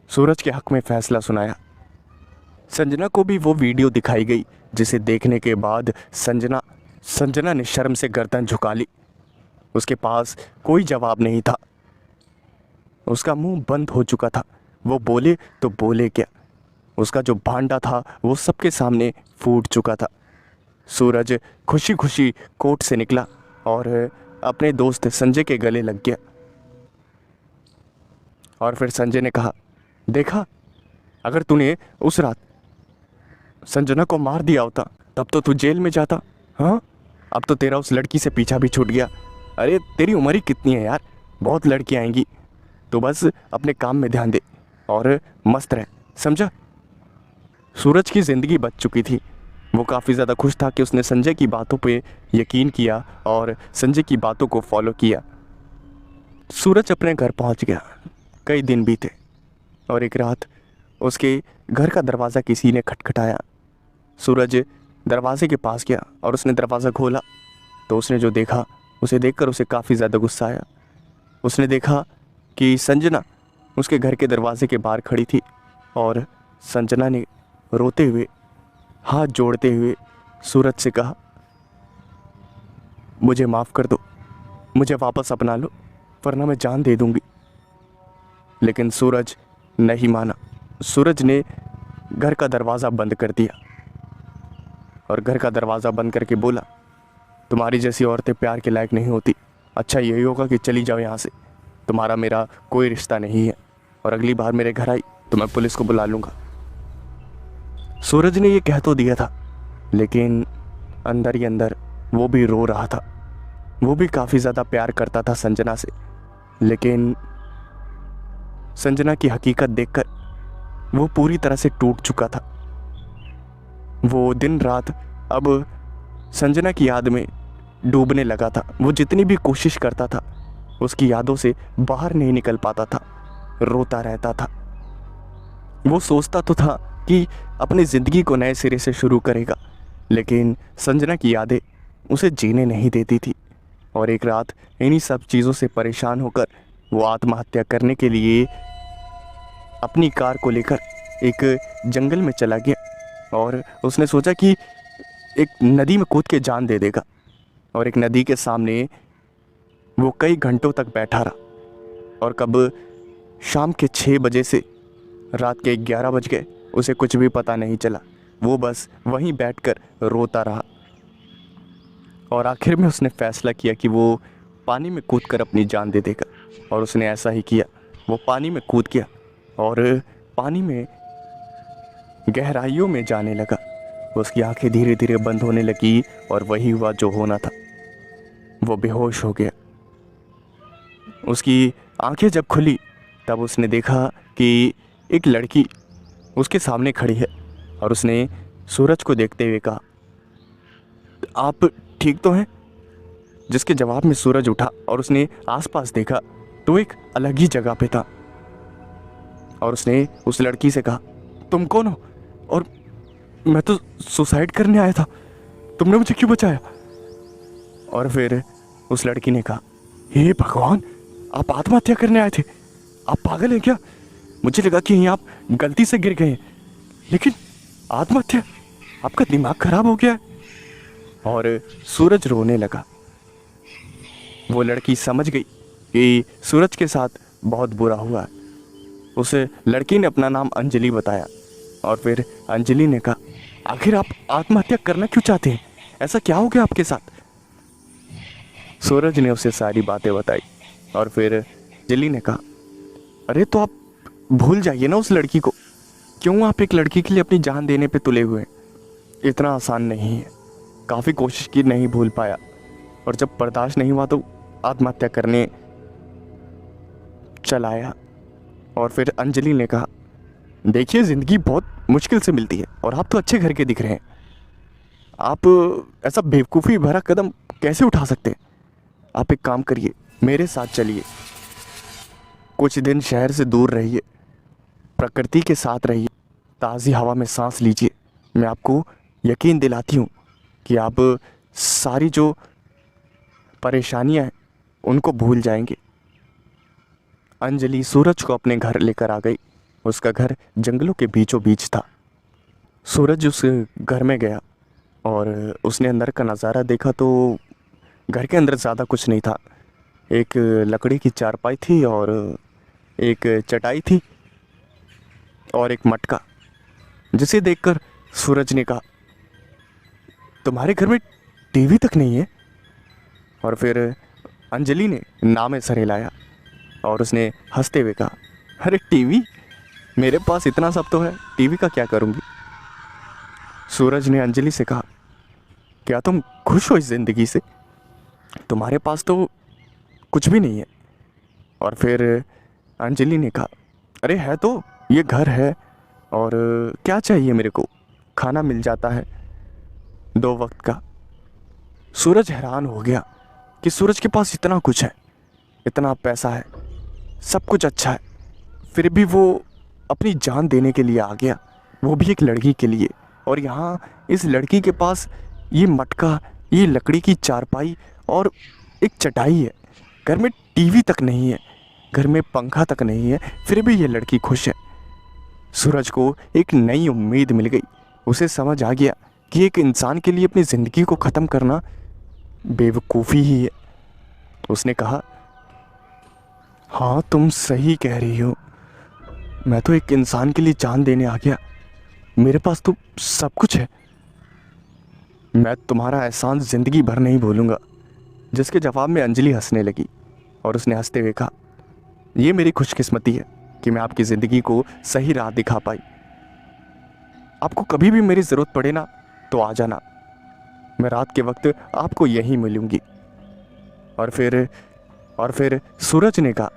सूरज के हक़ में फ़ैसला सुनाया। संजना को भी वो वीडियो दिखाई गई, जिसे देखने के बाद संजना ने शर्म से गर्दन झुका ली। उसके पास कोई जवाब नहीं था, उसका मुंह बंद हो चुका था, वो बोले तो बोले क्या, उसका जो भांडा था वो सबके सामने फूट चुका था। सूरज खुशी खुशी कोर्ट से निकला और अपने दोस्त संजय के गले लग गया। और फिर संजय ने कहा, देखा, अगर तूने उस रात संजना को मार दिया होता तब तो तू जेल में जाता। हाँ, अब तो तेरा उस लड़की से पीछा भी छूट गया। अरे तेरी उम्र ही कितनी है यार, बहुत लड़कियां आएंगी, तो बस अपने काम में ध्यान दे और मस्त रह, समझा। सूरज की ज़िंदगी बच चुकी थी। वो काफ़ी ज़्यादा खुश था कि उसने संजय की बातों पे यकीन किया और संजय की बातों को फॉलो किया। सूरज अपने घर पहुंच गया। कई दिन बीते और एक रात उसके घर का दरवाज़ा किसी ने खटखटाया। सूरज दरवाजे के पास गया और उसने दरवाज़ा खोला तो उसने जो देखा उसे देखकर उसे काफ़ी ज़्यादा गुस्सा आया। उसने देखा कि संजना उसके घर के दरवाजे के बाहर खड़ी थी और संजना ने रोते हुए, हाथ जोड़ते हुए सूरज से कहा, मुझे माफ़ कर दो, मुझे वापस अपना लो, वरना मैं जान दे दूंगी। लेकिन सूरज नहीं माना। सूरज ने घर का दरवाज़ा बंद कर दिया और घर का दरवाज़ा बंद करके बोला, तुम्हारी जैसी औरतें प्यार के लायक नहीं होती, अच्छा यही होगा कि चली जाओ यहाँ से, तुम्हारा मेरा कोई रिश्ता नहीं है, और अगली बार मेरे घर आई तो मैं पुलिस को बुला लूँगा। सूरज ने ये कह तो दिया था, लेकिन अंदर ही अंदर वो भी रो रहा था। वो भी काफ़ी ज़्यादा प्यार करता था संजना से, लेकिन संजना की हकीकत देखकर वो पूरी तरह से टूट चुका था। वो दिन रात अब संजना की याद में डूबने लगा था। वो जितनी भी कोशिश करता था उसकी यादों से बाहर नहीं निकल पाता था, रोता रहता था। वो सोचता तो था कि अपनी ज़िंदगी को नए सिरे से शुरू करेगा, लेकिन संजना की यादें उसे जीने नहीं देती थी। और एक रात इन्हीं सब चीज़ों से परेशान होकर वो आत्महत्या करने के लिए अपनी कार को लेकर एक जंगल में चला गया और उसने सोचा कि एक नदी में कूद के जान दे देगा। और एक नदी के सामने वो कई घंटों तक बैठा रहा और कब शाम के 6 बजे से रात के 11 बज गए उसे कुछ भी पता नहीं चला। वो बस वहीं बैठकर रोता रहा और आखिर में उसने फैसला किया कि वो पानी में कूदकर अपनी जान दे देगा। और उसने ऐसा ही किया। वो पानी में कूद गया और पानी में गहराइयों में जाने लगा। उसकी आंखें धीरे धीरे बंद होने लगी और वही हुआ जो होना था। वो बेहोश हो गया। उसकी आंखें जब खुली तब उसने देखा कि एक लड़की उसके सामने खड़ी है और उसने सूरज को देखते हुए कहा, आप ठीक तो हैं? जिसके जवाब में सूरज उठा और उसने आसपास देखा तो एक अलग ही जगह पे था। और उसने उस लड़की से कहा, तुम कौन हो? और मैं तो सुसाइड करने आया था, तुमने मुझे क्यों बचाया? और फिर उस लड़की ने कहा, हे भगवान, आप आत्महत्या करने आए थे? आप पागल हैं क्या? मुझे लगा कि यहीं आप गलती से गिर गए हैं, लेकिन आत्महत्या? आपका दिमाग खराब हो गया है। और सूरज रोने लगा। वो लड़की समझ गई कि सूरज के साथ बहुत बुरा हुआ है। उस लड़की ने अपना नाम अंजलि बताया और फिर अंजलि ने कहा, आखिर आप आत्महत्या करना क्यों चाहते हैं? ऐसा क्या हो गया आपके साथ? सूरज ने उसे सारी बातें बताई और फिर अंजलि ने कहा, अरे तो आप भूल जाइए ना उस लड़की को। क्यों आप एक लड़की के लिए अपनी जान देने पे तुले हुए हैं? इतना आसान नहीं है। काफ़ी कोशिश की, नहीं भूल पाया, और जब बर्दाश्त नहीं हुआ तो आत्महत्या करने चलाया। और फिर अंजलि ने कहा, देखिए ज़िंदगी बहुत मुश्किल से मिलती है और आप तो अच्छे घर के दिख रहे हैं। आप ऐसा बेवकूफ़ी भरा कदम कैसे उठा सकते हैं? आप एक काम करिए, मेरे साथ चलिए, कुछ दिन शहर से दूर रहिए, प्रकृति के साथ रहिए, ताज़ी हवा में सांस लीजिए। मैं आपको यकीन दिलाती हूँ कि आप सारी जो परेशानियाँ हैं उनको भूल जाएंगे। अंजलि सूरज को अपने घर लेकर आ गई। उसका घर जंगलों के बीचों बीच था। सूरज उस घर में गया और उसने अंदर का नज़ारा देखा तो घर के अंदर ज़्यादा कुछ नहीं था। एक लकड़ी की चारपाई थी और एक चटाई थी और एक मटका, जिसे देखकर सूरज ने कहा, तुम्हारे घर में टीवी तक नहीं है? और फिर अंजलि ने नामे सर हिलाया और उसने हंसते हुए कहा, अरे टीवी? मेरे पास इतना सब तो है, टीवी का क्या करूँगी? सूरज ने अंजलि से कहा, क्या तुम खुश हो इस ज़िंदगी से? तुम्हारे पास तो कुछ भी नहीं है। और फिर अंजलि ने कहा, अरे है तो, ये घर है और क्या चाहिए मेरे को? खाना मिल जाता है 2 वक्त का। सूरज हैरान हो गया कि सूरज के पास इतना कुछ है, इतना पैसा है, सब कुछ अच्छा है, फिर भी वो अपनी जान देने के लिए आ गया, वो भी एक लड़की के लिए। और यहाँ इस लड़की के पास ये मटका, ये लकड़ी की चारपाई और एक चटाई है। घर में टीवी तक नहीं है, घर में पंखा तक नहीं है, फिर भी ये लड़की खुश है। सूरज को एक नई उम्मीद मिल गई। उसे समझ आ गया कि एक इंसान के लिए अपनी ज़िंदगी को ख़त्म करना बेवकूफ़ी ही है। उसने कहा, हाँ तुम सही कह रही हो, मैं तो एक इंसान के लिए जान देने आ गया, मेरे पास तो सब कुछ है, मैं तुम्हारा एहसान ज़िंदगी भर नहीं भूलूंगा। जिसके जवाब में अंजलि हंसने लगी और उसने हंसते हुए कहा, ये मेरी खुशकिस्मती है कि मैं आपकी ज़िंदगी को सही राह दिखा पाई। आपको कभी भी मेरी ज़रूरत पड़े ना तो आ जाना, मैं रात के वक्त आपको यहीं मिलूंगी। और फिर सूरज ने कहा,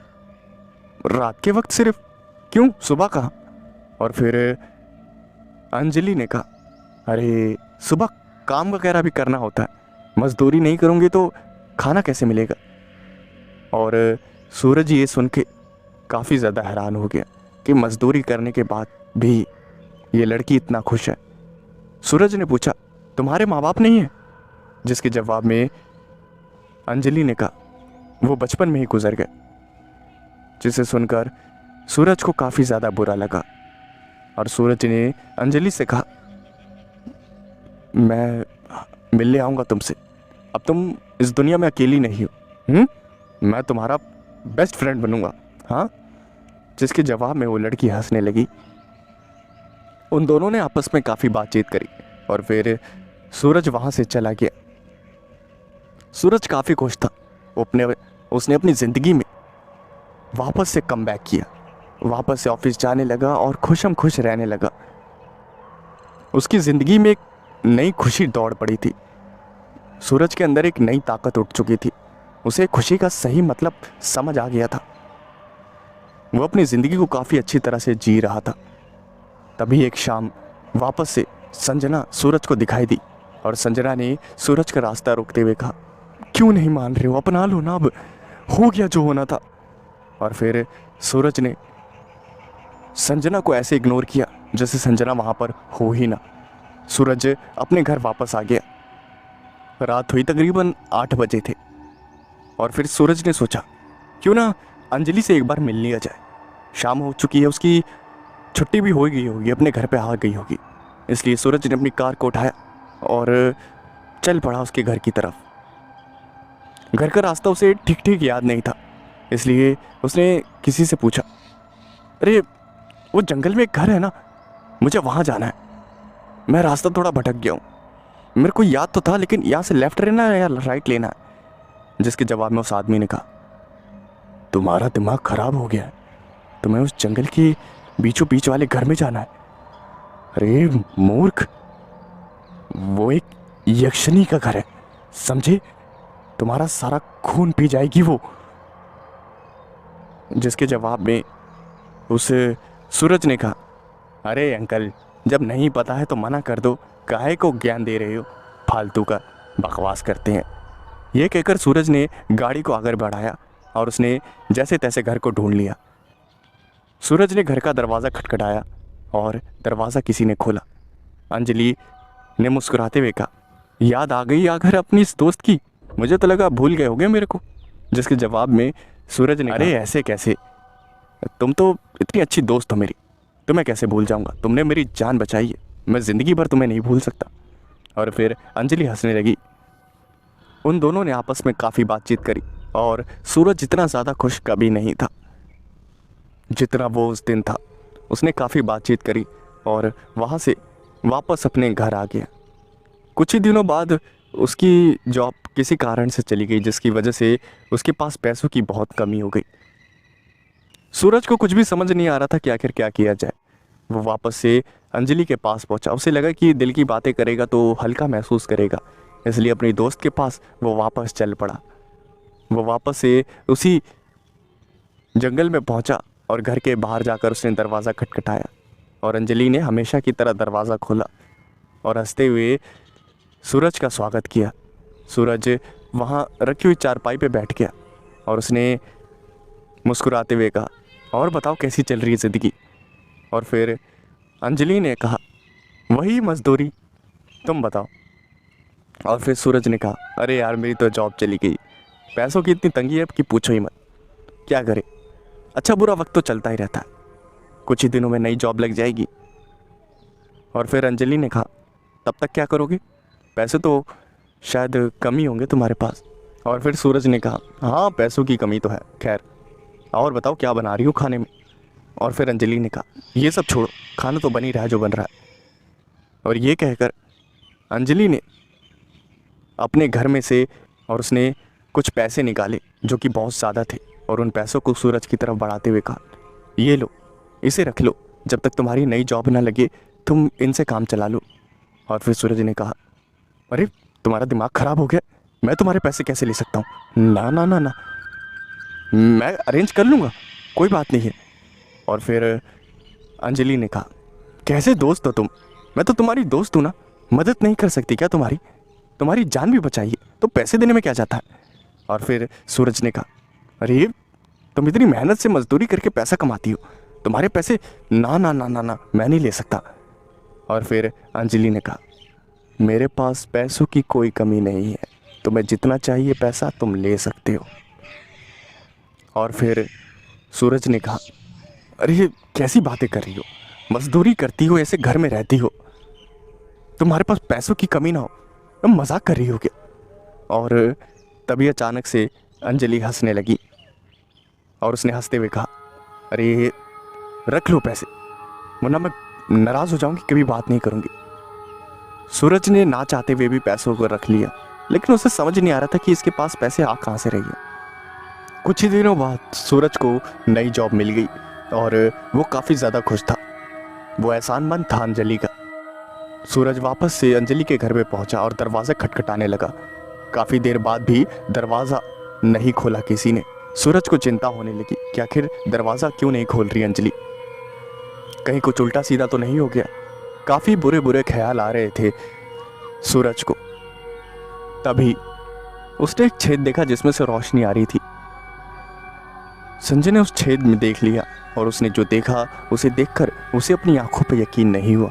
रात के वक्त सिर्फ? क्यों, सुबह कहाँ? और फिर अंजलि ने कहा, अरे सुबह काम वगैरह भी करना होता है, मजदूरी नहीं करूँगी तो खाना कैसे मिलेगा? और सूरज ये सुन के काफ़ी ज़्यादा हैरान हो गया कि मजदूरी करने के बाद भी ये लड़की इतना खुश है। सूरज ने पूछा, तुम्हारे माँ बाप नहीं है? जिसके जवाब में अंजलि ने कहा, वो बचपन में ही गुजर गए। जिसे सुनकर सूरज को काफ़ी ज़्यादा बुरा लगा और सूरज ने अंजलि से कहा, मैं मिलने आऊँगा तुमसे। अब तुम इस दुनिया में अकेली नहीं हो। मैं तुम्हारा बेस्ट फ्रेंड बनूंगा, हाँ? जिसके जवाब में वो लड़की हंसने लगी। उन दोनों ने आपस में काफ़ी बातचीत करी और फिर सूरज वहाँ से चला गया। सूरज काफ़ी खुश था। उसने अपनी ज़िंदगी में वापस से कम बैक किया, वापस से ऑफिस जाने लगा और खुशम खुश रहने लगा। उसकी ज़िंदगी में एक नई खुशी दौड़ पड़ी थी। सूरज के अंदर एक नई ताकत उठ चुकी थी। उसे खुशी का सही मतलब समझ आ गया था। वो अपनी ज़िंदगी को काफ़ी अच्छी तरह से जी रहा था। तभी एक शाम वापस से संजना सूरज को दिखाई दी और संजना ने सूरज का रास्ता रोकते हुए कहा, क्यों नहीं मान रहे हो? अपना लो ना, अब हो गया जो होना था। और फिर सूरज ने संजना को ऐसे इग्नोर किया जैसे संजना वहाँ पर हो ही ना। सूरज अपने घर वापस आ गया। रात हुई तकरीबन 8 बजे थे और फिर सूरज ने सोचा, क्यों ना अंजलि से एक बार मिल लिया जाए। शाम हो चुकी है, उसकी छुट्टी भी हो गई होगी, अपने घर पे आ गई होगी। इसलिए सूरज ने अपनी कार को उठाया और चल पड़ा उसके घर की तरफ। घर का रास्ता उसे ठीक ठीक याद नहीं था, इसलिए उसने किसी से पूछा, अरे वो जंगल में एक घर है ना, मुझे वहाँ जाना है। मैं रास्ता थोड़ा भटक गया हूँ, मेरे को याद तो था लेकिन यहाँ से लेफ्ट लेना है या राइट लेना है। जिसके जवाब में उस आदमी ने कहा, तुम्हारा दिमाग खराब हो गया है, तुम्हें उस जंगल के बीचों बीच वाले घर में जाना है। अरे मूर्ख, वो एक यक्षिणी का घर है, समझे? तुम्हारा सारा खून पी जाएगी वो। जिसके जवाब में उस सूरज ने कहा, अरे अंकल, जब नहीं पता है तो मना कर दो, काहे को ज्ञान दे रहे हो, फालतू का बकवास करते हैं। यह कहकर सूरज ने गाड़ी को आगे बढ़ाया और उसने जैसे तैसे घर को ढूंढ लिया। सूरज ने घर का दरवाज़ा खटखटाया और दरवाज़ा किसी ने खोला। अंजलि ने मुस्कुराते हुए कहा, याद आ गई आखिर अपनी इस दोस्त की, मुझे तो लगा भूल गए होगे मेरे को। जिसके जवाब में सूरज ने, अरे ऐसे कैसे, तुम तो इतनी अच्छी दोस्त हो मेरी, तुम्हें कैसे भूल जाऊंगा? तुमने मेरी जान बचाई है, मैं ज़िंदगी भर तुम्हें नहीं भूल सकता। और फिर अंजलि हंसने लगी। उन दोनों ने आपस में काफ़ी बातचीत करी और सूरज जितना ज़्यादा खुश कभी नहीं था जितना वो उस दिन था। उसने काफ़ी बातचीत करी और वहाँ से वापस अपने घर आ गया। कुछ ही दिनों बाद उसकी जॉब किसी कारण से चली गई, जिसकी वजह से उसके पास पैसों की बहुत कमी हो गई। सूरज को कुछ भी समझ नहीं आ रहा था कि आखिर क्या किया जाए। वो वापस से अंजलि के पास पहुंचा। उसे लगा कि दिल की बातें करेगा तो हल्का महसूस करेगा, इसलिए अपनी दोस्त के पास वो वापस चल पड़ा। वो वापस से उसी जंगल में पहुंचा और घर के बाहर जाकर उसने दरवाज़ा खटखटाया और अंजलि ने हमेशा की तरह दरवाज़ा खोला और हंसते हुए सूरज का स्वागत किया। सूरज वहाँ रखी हुई चारपाई पे बैठ गया और उसने मुस्कुराते हुए कहा, और बताओ कैसी चल रही है ज़िंदगी? और फिर अंजलि ने कहा, वही मजदूरी, तुम बताओ। और फिर सूरज ने कहा, अरे यार मेरी तो जॉब चली गई, पैसों की इतनी तंगी है कि पूछो ही मत, क्या करे, अच्छा बुरा वक्त तो चलता ही रहता है, कुछ ही दिनों में नई जॉब लग जाएगी। और फिर अंजलि ने कहा, तब तक क्या करोगे? पैसे तो शायद कम ही होंगे तुम्हारे पास। और फिर सूरज ने कहा, हाँ पैसों की कमी तो है, खैर और बताओ क्या बना रही हो खाने में? और फिर अंजलि ने कहा, ये सब छोड़ो, खाना तो बन ही रहा है जो बन रहा है। और ये कहकर अंजलि ने अपने घर में से और उसने कुछ पैसे निकाले जो कि बहुत ज़्यादा थे और उन पैसों को सूरज की तरफ बढ़ाते हुए कहा, ये लो, इसे रख लो, जब तक तुम्हारी नई जॉब ना लगे तुम इनसे काम चला लो। और फिर सूरज ने कहा, अरे तुम्हारा दिमाग ख़राब हो गया, मैं तुम्हारे पैसे कैसे ले सकता हूँ? ना ना ना ना, मैं अरेंज कर लूँगा, कोई बात नहीं है। और फिर अंजलि ने कहा, कैसे दोस्त हो तुम? मैं तो तुम्हारी दोस्त हूँ ना, मदद नहीं कर सकती क्या तुम्हारी? तुम्हारी जान भी बचाई है तो पैसे देने में क्या जाता है? और फिर सूरज ने कहा, अरे तुम इतनी मेहनत से मजदूरी करके पैसा कमाती हो, तुम्हारे पैसे ना ना ना ना ना मैं नहीं ले सकता। और फिर अंजलि ने कहा, मेरे पास पैसों की कोई कमी नहीं है, तुम्हें जितना चाहिए पैसा तुम ले सकते हो। और फिर सूरज ने कहा, अरे कैसी बातें कर रही हो, मजदूरी करती हो, ऐसे घर में रहती हो, तुम्हारे पास पैसों की कमी ना हो, तुम मजाक कर रही हो क्या? और तभी अचानक से अंजलि हंसने लगी और उसने हंसते हुए कहा, अरे रख लो पैसे, वरना मैं नाराज हो जाऊंगी, कभी बात नहीं करूंगी। सूरज ने ना चाहते हुए भी पैसों को रख लिया, लेकिन उसे समझ नहीं आ रहा था कि इसके पास पैसे आ कहाँ से रही है। कुछ ही दिनों बाद सूरज को नई जॉब मिल गई और वो काफ़ी ज़्यादा खुश था। वो एहसानमंद था अंजलि का। सूरज वापस से अंजलि के घर में पहुंचा और दरवाज़ा खटखटाने लगा। काफ़ी देर बाद भी दरवाज़ा नहीं खोला किसी ने। सूरज को चिंता होने लगी कि आखिर दरवाज़ा क्यों नहीं खोल रही अंजलि, कहीं कुछ उल्टा सीधा तो नहीं हो गया। काफ़ी बुरे बुरे ख्याल आ रहे थे सूरज को। तभी उसने एक छेद देखा जिसमें से रोशनी आ रही थी। संजय ने उस छेद में देख लिया और उसने जो देखा उसे देखकर उसे अपनी आंखों पर यकीन नहीं हुआ।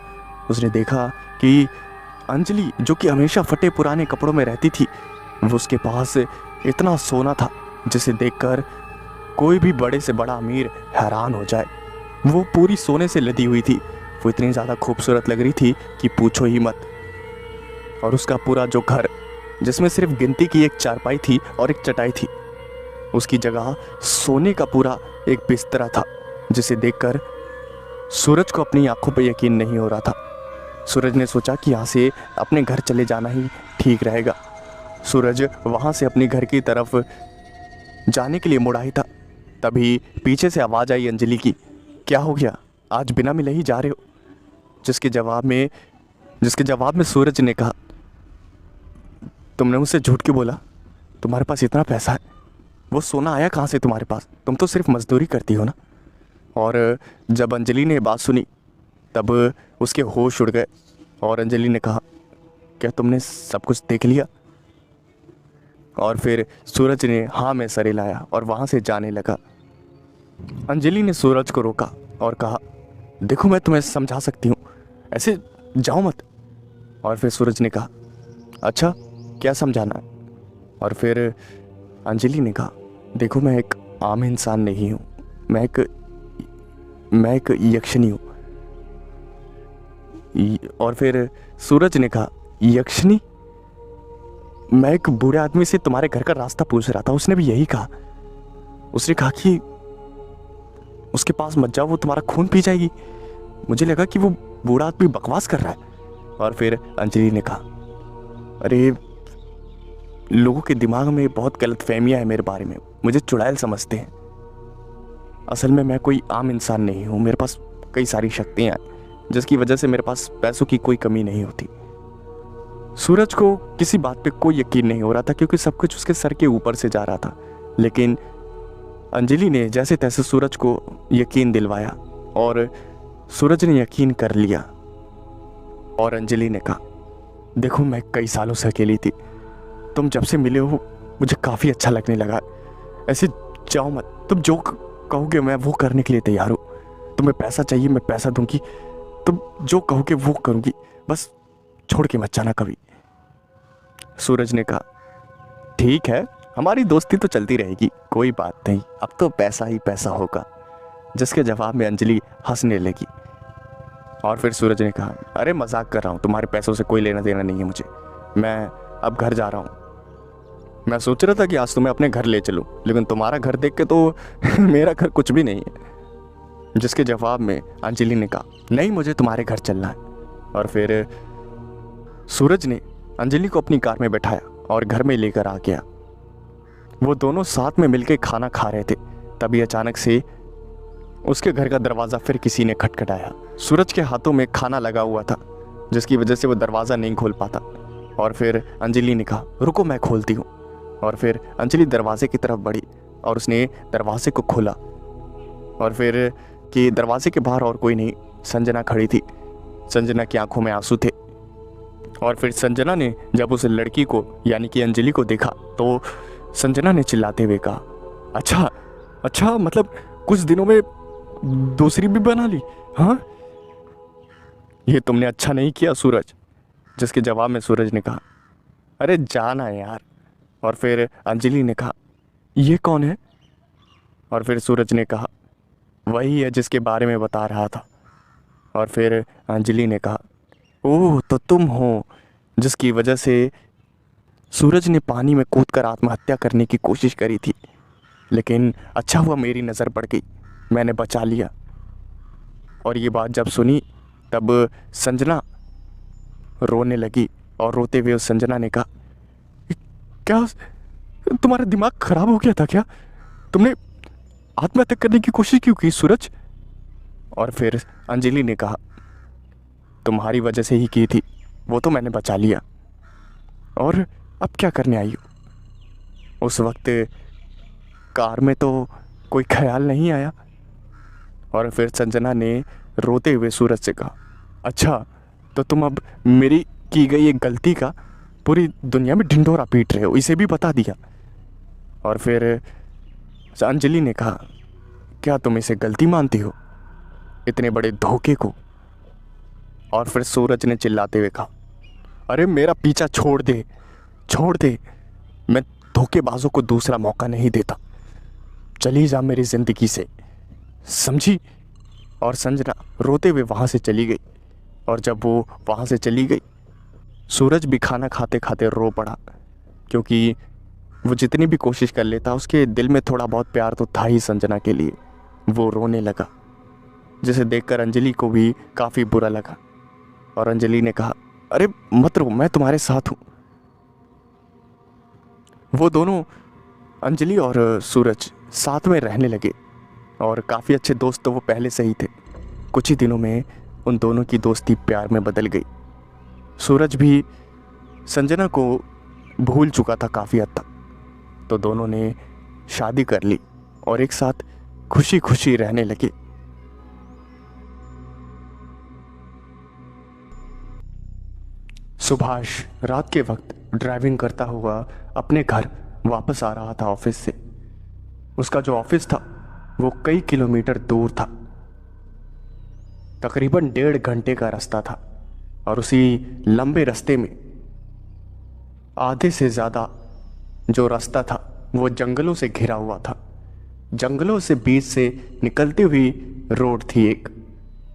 उसने देखा कि अंजलि, जो कि हमेशा फटे पुराने कपड़ों में रहती थी, वो उसके पास इतना सोना था जिसे देखकर कोई भी बड़े से बड़ा अमीर हैरान हो जाए। वो पूरी सोने से लदी हुई थी। वो इतनी ज़्यादा खूबसूरत लग रही थी कि पूछो ही मत। और उसका पूरा जो घर, जिसमें सिर्फ गिनती की एक चारपाई थी और एक चटाई थी, उसकी जगह सोने का पूरा एक बिस्तरा था, जिसे देखकर सूरज को अपनी आंखों पर यकीन नहीं हो रहा था। सूरज ने सोचा कि यहाँ से अपने घर चले जाना ही ठीक रहेगा। सूरज वहाँ से अपने घर की तरफ जाने के लिए मुड़ा ही था, तभी पीछे से आवाज़ आई अंजलि की, क्या हो गया, आज बिना मिले ही जा रहे हो? जिसके जवाब में सूरज ने कहा, तुमने मुझसे झूठ क्यों बोला? तुम्हारे पास इतना पैसा है, वो सोना आया कहाँ से तुम्हारे पास? तुम तो सिर्फ मजदूरी करती हो ना। और जब अंजलि ने बात सुनी तब उसके होश उड़ गए और अंजलि ने कहा, क्या तुमने सब कुछ देख लिया? और फिर सूरज ने हाँ में सर हिलाया और वहाँ से जाने लगा। अंजलि ने सूरज को रोका और कहा, देखो मैं तुम्हें समझा सकती हूँ, ऐसे जाओ मत। और फिर सूरज ने कहा, अच्छा क्या समझाना है? और फिर अंजलि ने कहा, देखो मैं एक आम इंसान नहीं हूँ, मैं एक यक्षिणी हूँ। और फिर सूरज ने कहा, यक्षिणी? मैं एक बूढ़े आदमी से तुम्हारे घर का रास्ता पूछ रहा था, उसने भी यही कहा। उसने कहा कि उसके पास मत जाओ, वो तुम्हारा खून पी जाएगी। मुझे लगा कि वो बूढ़ा आदमी बकवास कर रहा है। और फिर अंजलि ने कहा, अरे लोगों के दिमाग में बहुत गलतफहमियां है मेरे बारे में, मुझे चुड़ैल समझते हैं। असल में मैं कोई आम इंसान नहीं हूँ, मेरे पास कई सारी शक्तियाँ हैं, जिसकी वजह से मेरे पास पैसों की कोई कमी नहीं होती। सूरज को किसी बात पे कोई यकीन नहीं हो रहा था, क्योंकि सब कुछ उसके सर के ऊपर से जा रहा था। लेकिन अंजलि ने जैसे तैसे सूरज को यकीन दिलवाया और सूरज ने यकीन कर लिया। और अंजलि ने कहा, देखो मैं कई सालों से अकेली थी, तुम जब से मिले हो मुझे काफ़ी अच्छा लगने लगा। ऐसे जाओ मत, तुम जो कहोगे मैं वो करने के लिए तैयार हूँ। तुम्हें पैसा चाहिए मैं पैसा दूंगी, तुम जो कहोगे वो करूँगी, बस छोड़ के मत जाना कभी। सूरज ने कहा, ठीक है, हमारी दोस्ती तो चलती रहेगी, कोई बात नहीं, अब तो पैसा ही पैसा होगा। जिसके जवाब में अंजलि हंसने लगी। और फिर सूरज ने कहा, अरे मजाक कर रहा हूँ, तुम्हारे पैसों से कोई लेना देना नहीं है मुझे, मैं अब घर जा रहा हूँ। मैं सोच रहा था कि आज तुम्हें अपने घर ले चलूँ, लेकिन तुम्हारा घर देख के तो मेरा घर कुछ भी नहीं है। जिसके जवाब में अंजलि ने कहा, नहीं मुझे तुम्हारे घर चलना है। और फिर सूरज ने अंजलि को अपनी कार में बैठाया और घर में लेकर आ गया। वो दोनों साथ में मिलकर खाना खा रहे थे, तभी अचानक से उसके घर का दरवाज़ा फिर किसी ने खटखटाया। सूरज के हाथों में खाना लगा हुआ था, जिसकी वजह से वो दरवाज़ा नहीं खोल पाता। और फिर अंजलि ने कहा, रुको मैं खोलती हूँ। और फिर अंजलि दरवाजे की तरफ बढ़ी और उसने दरवाजे को खोला। और फिर कि दरवाजे के बाहर और कोई नहीं, संजना खड़ी थी। संजना की आंखों में आंसू थे। और फिर संजना ने जब उस लड़की को यानी कि अंजलि को देखा तो संजना ने चिल्लाते हुए कहा, अच्छा मतलब कुछ दिनों में दूसरी भी बना ली? हाँ, ये तुमने अच्छा नहीं किया सूरज, जिसके जवाब में सूरज ने कहा, अरे जाना यार। और फिर अंजलि ने कहा, ये कौन है? और फिर सूरज ने कहा, वही है जिसके बारे में बता रहा था। और फिर अंजलि ने कहा, ओह तो तुम हो जिसकी वजह से सूरज ने पानी में कूदकर आत्महत्या करने की कोशिश करी थी, लेकिन अच्छा हुआ मेरी नज़र पड़ गई, मैंने बचा लिया। और ये बात जब सुनी तब संजना रोने लगी और रोते हुए उस संजना ने कहा, क्या तुम्हारा दिमाग खराब हो गया था क्या? तुमने आत्महत्या करने की कोशिश क्यों की सूरज? और फिर अंजलि ने कहा, तुम्हारी वजह से ही की थी, वो तो मैंने बचा लिया, और अब क्या करने आई हो? उस वक्त कार में तो कोई ख्याल नहीं आया। और फिर संजना ने रोते हुए सूरज से कहा, अच्छा तो तुम अब मेरी की गई एक गलती का पूरी दुनिया में ढिंढोरा पीट रहे हो, इसे भी बता दिया। और फिर अंजलि ने कहा, क्या तुम इसे गलती मानती हो, इतने बड़े धोखे को? और फिर सूरज ने चिल्लाते हुए कहा, अरे मेरा पीछा छोड़ दे, छोड़ दे, मैं धोखेबाजों को दूसरा मौका नहीं देता, चली जा मेरी ज़िंदगी से, समझी? और संजना रोते हुए वहाँ से चली गई। और जब वो वहाँ से चली गई, सूरज भी खाना खाते खाते रो पड़ा, क्योंकि वो जितनी भी कोशिश कर लेता उसके दिल में थोड़ा बहुत प्यार तो था ही संजना के लिए। वो रोने लगा, जिसे देखकर अंजलि को भी काफ़ी बुरा लगा। और अंजलि ने कहा, अरे मत रो, मैं तुम्हारे साथ हूँ। वो दोनों, अंजलि और सूरज, साथ में रहने लगे और काफ़ी अच्छे दोस्त तो वो पहले से ही थे। कुछ ही दिनों में उन दोनों की दोस्ती प्यार में बदल गई। सूरज भी संजना को भूल चुका था काफ़ी हद तक, तो दोनों ने शादी कर ली और एक साथ खुशी खुशी रहने लगे। सुभाष रात के वक्त ड्राइविंग करता हुआ अपने घर वापस आ रहा था ऑफिस से। उसका जो ऑफिस था वो कई किलोमीटर दूर था, तकरीबन 1.5 घंटे का रास्ता था। और उसी लंबे रास्ते में आधे से ज़्यादा जो रास्ता था वो जंगलों से घिरा हुआ था। जंगलों से बीच से निकलती हुई रोड थी एक,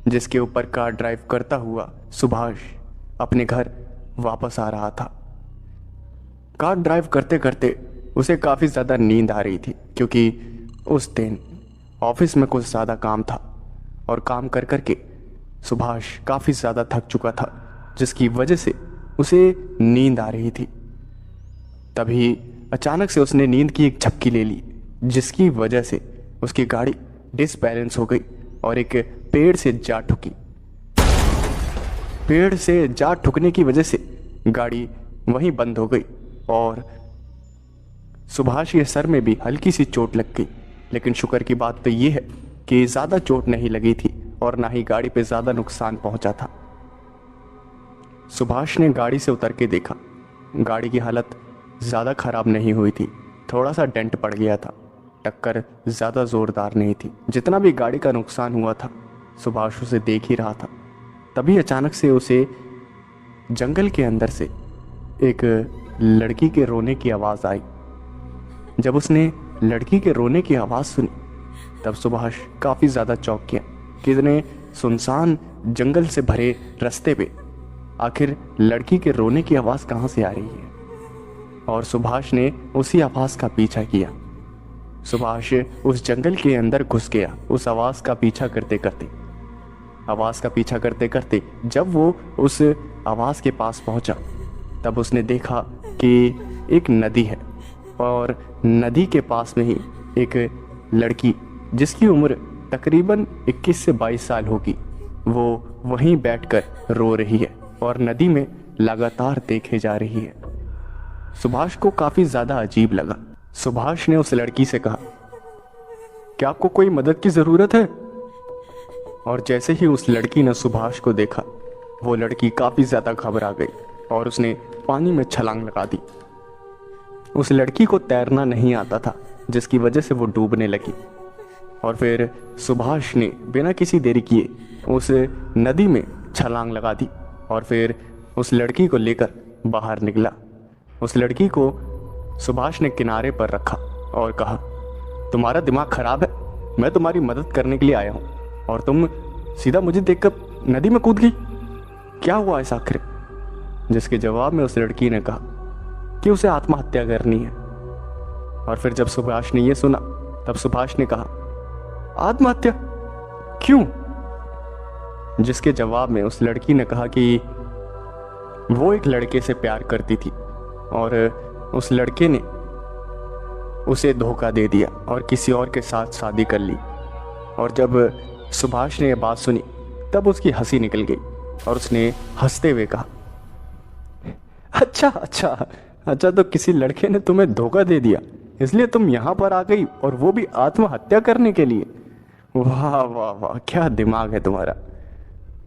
जिसके ऊपर कार ड्राइव करता हुआ सुभाष अपने घर वापस आ रहा था। कार ड्राइव करते करते उसे काफ़ी ज़्यादा नींद आ रही थी, क्योंकि उस दिन ऑफिस में कुछ ज़्यादा काम था और काम कर कर के सुभाष काफ़ी ज़्यादा थक चुका था, जिसकी वजह से उसे नींद आ रही थी। तभी अचानक से उसने नींद की एक झपकी ले ली, जिसकी वजह से उसकी गाड़ी डिसबैलेंस हो गई और एक पेड़ से जा ठुकी। पेड़ से जा ठुकने की वजह से गाड़ी वहीं बंद हो गई और सुभाष के सर में भी हल्की सी चोट लग गई। लेकिन शुक्र की बात तो ये है कि ज़्यादा चोट नहीं लगी थी और ना ही गाड़ी पे ज़्यादा नुकसान पहुंचा था। सुभाष ने गाड़ी से उतर के देखा, गाड़ी की हालत ज़्यादा ख़राब नहीं हुई थी, थोड़ा सा डेंट पड़ गया था, टक्कर ज़्यादा ज़ोरदार नहीं थी। जितना भी गाड़ी का नुकसान हुआ था सुभाष उसे देख ही रहा था। तभी अचानक से उसे जंगल के अंदर से एक लड़की के रोने की आवाज़ आई। जब उसने लड़की के रोने की आवाज़ सुनी तब सुभाष काफ़ी ज़्यादा चौंक गया कि इतने सुनसान जंगल से भरे रास्ते पे आखिर लड़की के रोने की आवाज़ कहाँ से आ रही है। और सुभाष ने उसी आवाज़ का पीछा किया। सुभाष उस जंगल के अंदर घुस गया उस आवाज़ का पीछा करते करते। आवाज़ का पीछा करते करते जब वो उस आवाज़ के पास पहुंचा तब उसने देखा कि एक नदी है और नदी के पास में ही एक लड़की जिसकी उम्र तकरीबन 21 से 22 साल होगी, वो वहीं बैठकर रो रही है और नदी में लगातार देखे जा रही है। सुभाष को काफ़ी ज़्यादा अजीब लगा। सुभाष ने उस लड़की से कहा, क्या आपको कोई मदद की ज़रूरत है? और जैसे ही उस लड़की ने सुभाष को देखा, वो लड़की काफ़ी ज़्यादा घबरा गई और उसने पानी में छलांग लगा दी। उस लड़की को तैरना नहीं आता था, जिसकी वजह से वो डूबने लगी। और फिर सुभाष ने बिना किसी देरी किए उस नदी में छलांग लगा दी और फिर उस लड़की को लेकर बाहर निकला। उस लड़की को सुभाष ने किनारे पर रखा और कहा, तुम्हारा दिमाग खराब है? मैं तुम्हारी मदद करने के लिए आया हूँ और तुम सीधा मुझे देखकर नदी में कूद गई। क्या हुआ ऐसा आखिर? जिसके जवाब में उस लड़की ने कहा कि उसे आत्महत्या करनी है। और फिर जब सुभाष ने यह सुना तब सुभाष ने कहा, आत्महत्या क्यों? जिसके जवाब में उस लड़की ने कहा कि वो एक लड़के से प्यार करती थी और उस लड़के ने उसे धोखा दे दिया और किसी और के साथ शादी कर ली। और जब सुभाष ने यह बात सुनी तब उसकी हंसी निकल गई और उसने हंसते हुए कहा, अच्छा अच्छा अच्छा, तो किसी लड़के ने तुम्हें धोखा दे दिया इसलिए तुम यहां पर आ गई, और वो भी आत्महत्या करने के लिए। वाह वाह वाह, क्या दिमाग है तुम्हारा।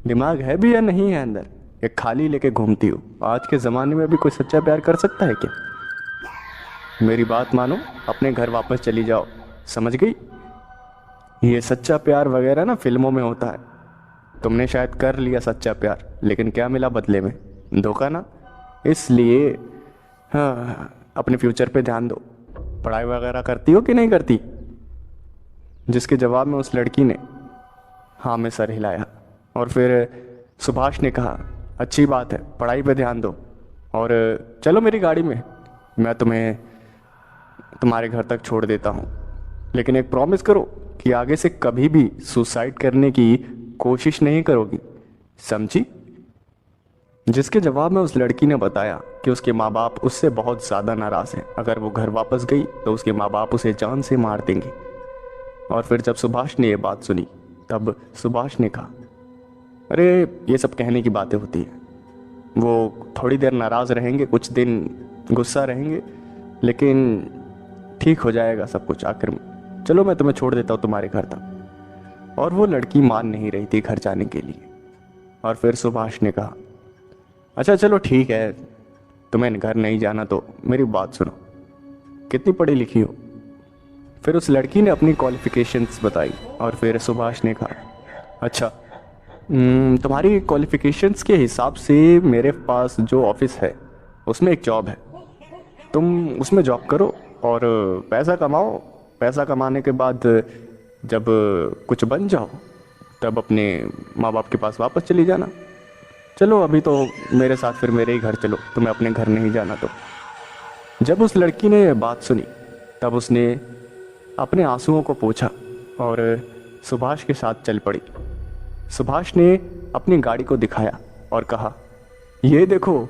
दिमाग है भी या नहीं है अंदर? एक खाली लेके घूमती हो। आज के ज़माने में भी कोई सच्चा प्यार कर सकता है क्या? मेरी बात मानो, अपने घर वापस चली जाओ, समझ गई? ये सच्चा प्यार वगैरह ना फिल्मों में होता है। तुमने शायद कर लिया सच्चा प्यार, लेकिन क्या मिला बदले में? धोखा ना। इसलिए हाँ, अपने फ्यूचर पे ध्यान दो। पढ़ाई वगैरह करती हो कि नहीं करती? जिसके जवाब में उस लड़की ने हाँ में सर हिलाया। और फिर सुभाष ने कहा, अच्छी बात है, पढ़ाई पे ध्यान दो और चलो मेरी गाड़ी में, मैं तुम्हें तुम्हारे घर तक छोड़ देता हूँ, लेकिन एक प्रॉमिस करो कि आगे से कभी भी सुसाइड करने की कोशिश नहीं करोगी, समझी? जिसके जवाब में उस लड़की ने बताया कि उसके माँ बाप उससे बहुत ज़्यादा नाराज़ हैं। अगर वो घर वापस गई तो उसके माँ बाप उसे जान से मार देंगे। और फिर जब सुभाष ने ये बात सुनी तब सुभाष ने कहा, अरे ये सब कहने की बातें होती है। वो थोड़ी देर नाराज़ रहेंगे, कुछ दिन गुस्सा रहेंगे, लेकिन ठीक हो जाएगा सब कुछ आखिर में। चलो मैं तुम्हें छोड़ देता हूँ तुम्हारे घर तक। और वो लड़की मान नहीं रही थी घर जाने के लिए। और फिर सुभाष ने कहा, अच्छा चलो ठीक है, तुम्हें घर नहीं जाना तो मेरी बात सुनो, कितनी पढ़ी लिखी हो? फिर उस लड़की ने अपनी क्वालिफिकेशंस बताई। और फिर सुभाष ने कहा, अच्छा तुम्हारी क्वालिफिकेशंस के हिसाब से मेरे पास जो ऑफिस है उसमें एक जॉब है, तुम उसमें जॉब करो और पैसा कमाओ। पैसा कमाने के बाद जब कुछ बन जाओ तब अपने माँ बाप के पास वापस चली जाना। चलो अभी तो मेरे साथ फिर मेरे ही घर चलो, तुम्हें अपने घर नहीं जाना तो। जब उस लड़की ने बात सुनी तब उसने अपने आंसुओं को पोंछा और सुभाष के साथ चल पड़ी। सुभाष ने अपनी गाड़ी को दिखाया और कहा, ये देखो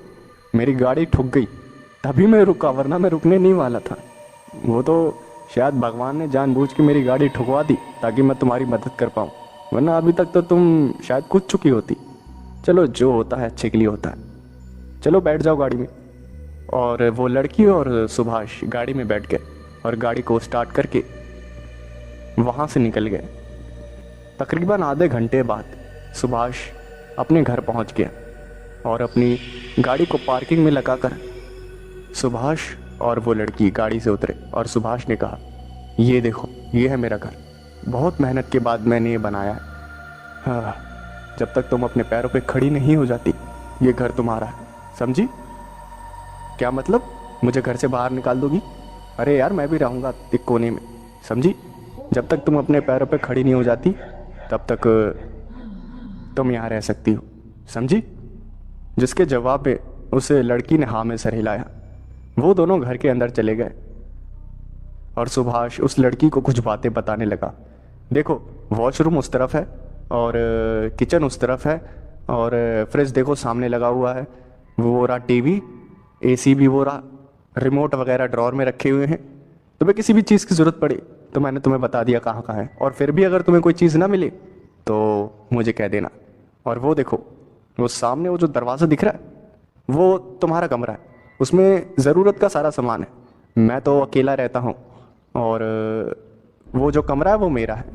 मेरी गाड़ी ठुक गई, तभी मैं रुका, वरना मैं रुकने नहीं वाला था। वो तो शायद भगवान ने जानबूझ के मेरी गाड़ी ठुकवा दी ताकि मैं तुम्हारी मदद कर पाऊँ, वरना अभी तक तो तुम शायद कूद चुकी होती। चलो जो होता है अच्छे के लिए होता है, चलो बैठ जाओ गाड़ी में। और वो लड़की और सुभाष गाड़ी में बैठ गए और गाड़ी को स्टार्ट करके वहाँ से निकल गए। तकरीबन आधे घंटे बाद सुभाष अपने घर पहुँच गया और अपनी गाड़ी को पार्किंग में लगाकर सुभाष और वो लड़की गाड़ी से उतरे। और सुभाष ने कहा, ये देखो ये है मेरा घर, बहुत मेहनत के बाद मैंने ये बनाया है। हाँ, जब तक तुम अपने पैरों पे खड़ी नहीं हो जाती ये घर तुम्हारा है, समझी? क्या मतलब, मुझे घर से बाहर निकाल दोगी? अरे यार मैं भी रहूँगा एक कोने में, समझी? जब तक तुम अपने पैरों पे खड़ी नहीं हो जाती तब तक तुम यहाँ रह सकती हो, समझी? जिसके जवाब में उस लड़की ने हाँ में सर हिलाया। वो दोनों घर के अंदर चले गए और सुभाष उस लड़की को कुछ बातें बताने लगा। देखो वॉशरूम उस तरफ है और किचन उस तरफ है और फ्रिज देखो सामने लगा हुआ है, वो रहा टीवी, एसी भी वो रहा, रिमोट वगैरह ड्रॉर में रखे हुए हैं। तुम्हें किसी भी चीज़ की ज़रूरत पड़े तो मैंने तुम्हें बता दिया कहाँ कहाँ है, और फिर भी अगर तुम्हें कोई चीज़ ना मिले तो मुझे कह देना। और वो देखो वो सामने वो जो दरवाज़ा दिख रहा है वो तुम्हारा कमरा है, उसमें ज़रूरत का सारा सामान है। मैं तो अकेला रहता हूँ और वो जो कमरा है वो मेरा है,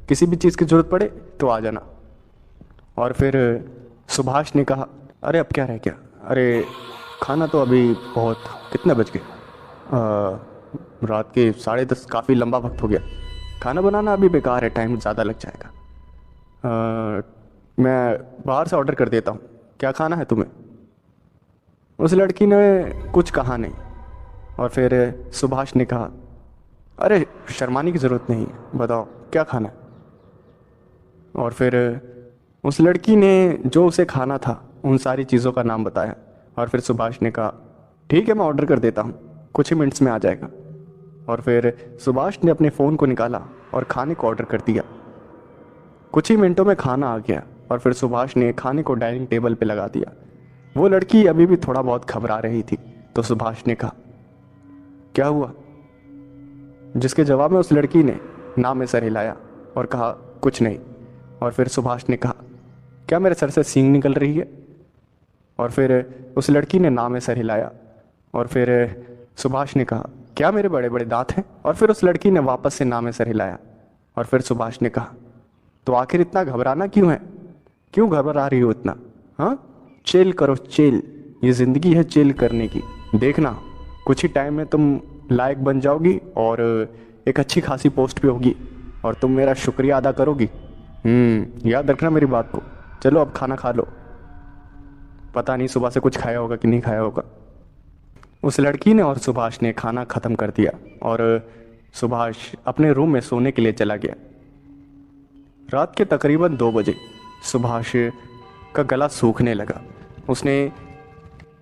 किसी भी चीज़ की ज़रूरत पड़े तो आ जाना। और फिर सुभाष ने कहा, अरे अब क्या रह गया, अरे खाना तो अभी बहुत, कितने बज गए, रात के 10:30, काफ़ी लंबा वक्त हो गया, खाना बनाना अभी बेकार है, टाइम ज़्यादा लग जाएगा। मैं बाहर से ऑर्डर कर देता हूँ, क्या खाना है तुम्हें? उस लड़की ने कुछ कहा नहीं और फिर सुभाष ने कहा, अरे शर्माने की ज़रूरत नहीं, बताओ क्या खाना है। और फिर उस लड़की ने जो उसे खाना था उन सारी चीज़ों का नाम बताया और फिर सुभाष ने कहा, ठीक है मैं ऑर्डर कर देता हूँ, कुछ ही मिनट्स में आ जाएगा। और फिर सुभाष ने अपने फ़ोन को निकाला और खाने को ऑर्डर कर दिया। कुछ ही मिनटों में खाना आ गया और फिर सुभाष ने खाने को डाइनिंग टेबल पे लगा दिया। वो लड़की अभी भी थोड़ा बहुत घबरा रही थी, तो सुभाष ने कहा, क्या हुआ? जिसके जवाब में उस लड़की ने ना में सर हिलाया और कहा, कुछ नहीं। और फिर सुभाष ने कहा, क्या मेरे सर से सींग निकल रही है? और फिर उस लड़की ने ना में सर हिलाया और फिर सुभाष ने कहा, क्या मेरे बड़े बड़े दांत हैं? और फिर उस लड़की ने वापस से ना में सर हिलाया और फिर सुभाष ने कहा, तो आखिर इतना घबराना क्यों है? क्यों घबरा रही हो इतना? हाँ, चिल करो, चिल, ये ज़िंदगी है चिल करने की। देखना कुछ ही टाइम में तुम लायक बन जाओगी और एक अच्छी खासी पोस्ट पे होगी और तुम मेरा शुक्रिया अदा करोगी। याद रखना मेरी बात को। चलो अब खाना खा लो। पता नहीं सुबह से कुछ खाया होगा कि नहीं खाया होगा। उस लड़की ने और सुभाष ने खाना ख़त्म कर दिया और सुभाष अपने रूम में सोने के लिए चला गया। रात के तकरीबन 2 बजे सुभाष का गला सूखने लगा। उसने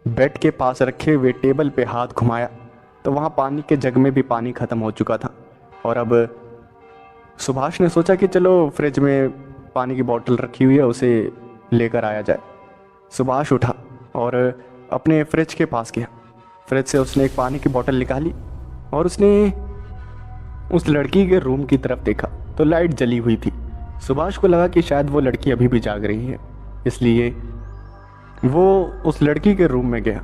बेड के पास रखे हुए टेबल पे हाथ घुमाया तो वहाँ पानी के जग में भी पानी ख़त्म हो चुका था। और अब सुभाष ने सोचा कि चलो फ्रिज में पानी की बोतल रखी हुई है, उसे लेकर आया जाए। सुभाष उठा और अपने फ्रिज के पास गया। फ्रिज से उसने एक पानी की बोतल निकाली और उसने उस लड़की के रूम की तरफ देखा तो लाइट जली हुई थी। सुभाष को लगा कि शायद वो लड़की अभी भी जाग रही है, इसलिए वो उस लड़की के रूम में गया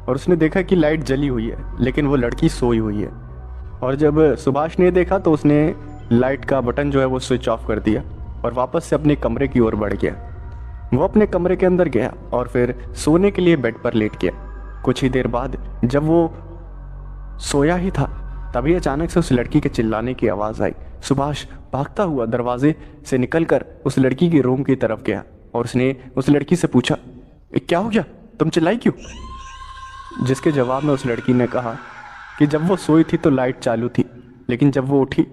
और उसने देखा कि लाइट जली हुई है लेकिन वो लड़की सोई हुई है। और जब सुभाष ने देखा तो उसने लाइट का बटन जो है वो स्विच ऑफ कर दिया और वापस से अपने कमरे की ओर बढ़ गया। वो अपने कमरे के अंदर गया और फिर सोने के लिए बेड पर लेट गया। कुछ ही देर बाद जब वो सोया ही था तभी अचानक से उस लड़की के चिल्लाने की आवाज़ आई। सुभाष भागता हुआ दरवाजे से निकलकर उस लड़की के रूम की तरफ गया और उसने उस लड़की से पूछा, क्या हो गया, तुम चिल्लाई क्यों? जिसके जवाब में उस लड़की ने कहा कि जब वो सोई थी तो लाइट चालू थी लेकिन जब वो उठी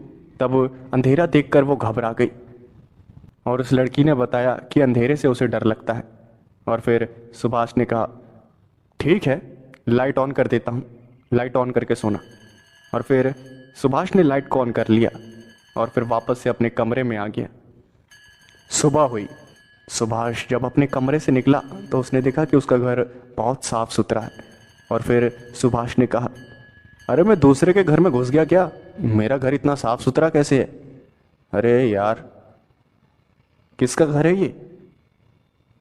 तब अंधेरा देखकर वो घबरा गई। और उस लड़की ने बताया कि अंधेरे से उसे डर लगता है। और फिर सुभाष ने कहा, ठीक है लाइट ऑन कर देता हूँ, लाइट ऑन करके सोना। और फिर सुभाष ने लाइट को ऑन कर लिया और फिर वापस से अपने कमरे में आ गया। सुबह हुई। सुभाष जब अपने कमरे से निकला तो उसने देखा कि उसका घर बहुत साफ सुथरा है। और फिर सुभाष ने कहा, अरे मैं दूसरे के घर में घुस गया क्या? मेरा घर इतना साफ सुथरा कैसे है? अरे यार किसका घर है ये?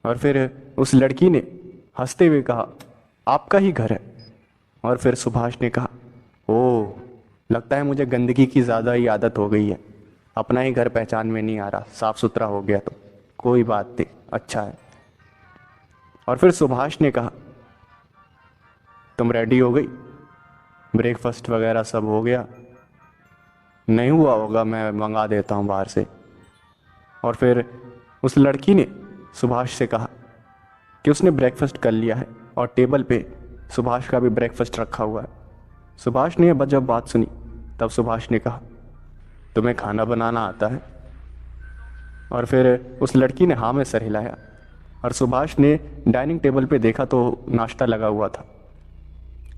और फिर उस लड़की ने हंसते हुए कहा, आपका ही घर है। और फिर सुभाष ने कहा, ओह लगता है मुझे गंदगी की ज़्यादा ही आदत हो गई है, अपना ही घर पहचान में नहीं आ रहा, साफ सुथरा हो गया तो कोई बात नहीं, अच्छा है। और फिर सुभाष ने कहा, तुम रेडी हो गई? ब्रेकफास्ट वगैरह सब हो गया? नहीं हुआ होगा, मैं मंगा देता हूँ बाहर से। और फिर उस लड़की ने सुभाष से कहा कि उसने ब्रेकफास्ट कर लिया है और टेबल पे सुभाष का भी ब्रेकफास्ट रखा हुआ है। सुभाष ने जब बात सुनी तब सुभाष ने कहा, तुम्हें खाना बनाना आता है? और फिर उस लड़की ने हाँ में सर हिलाया और सुभाष ने डाइनिंग टेबल पे देखा तो नाश्ता लगा हुआ था।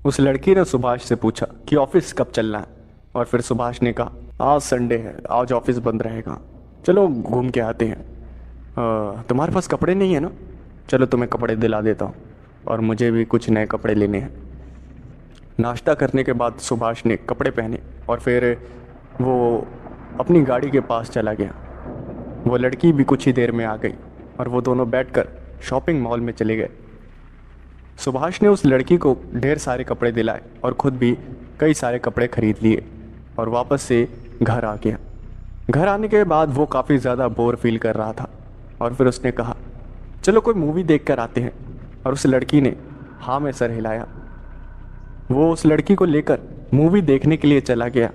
उस लड़की ने सुभाष से पूछा कि ऑफिस कब चलना है? और फिर सुभाष ने कहा, आज संडे है, आज ऑफिस बंद रहेगा, चलो घूम के आते हैं। तुम्हारे पास कपड़े नहीं है ना? चलो तुम्हें कपड़े दिला देता हूँ, और मुझे भी कुछ नए कपड़े लेने हैं। नाश्ता करने के बाद सुभाष ने कपड़े पहने और फिर वो अपनी गाड़ी के पास चला गया। वो लड़की भी कुछ ही देर में आ गई और वो दोनों बैठकर शॉपिंग मॉल में चले गए। सुभाष ने उस लड़की को ढेर सारे कपड़े दिलाए और खुद भी कई सारे कपड़े खरीद लिए और वापस से घर आ गया। घर आने के बाद वो काफ़ी ज़्यादा बोर फील कर रहा था और फिर उसने कहा, चलो कोई मूवी देख कर आते हैं। और उस लड़की ने हाँ में सर हिलाया। वो उस लड़की को लेकर मूवी देखने के लिए चला गया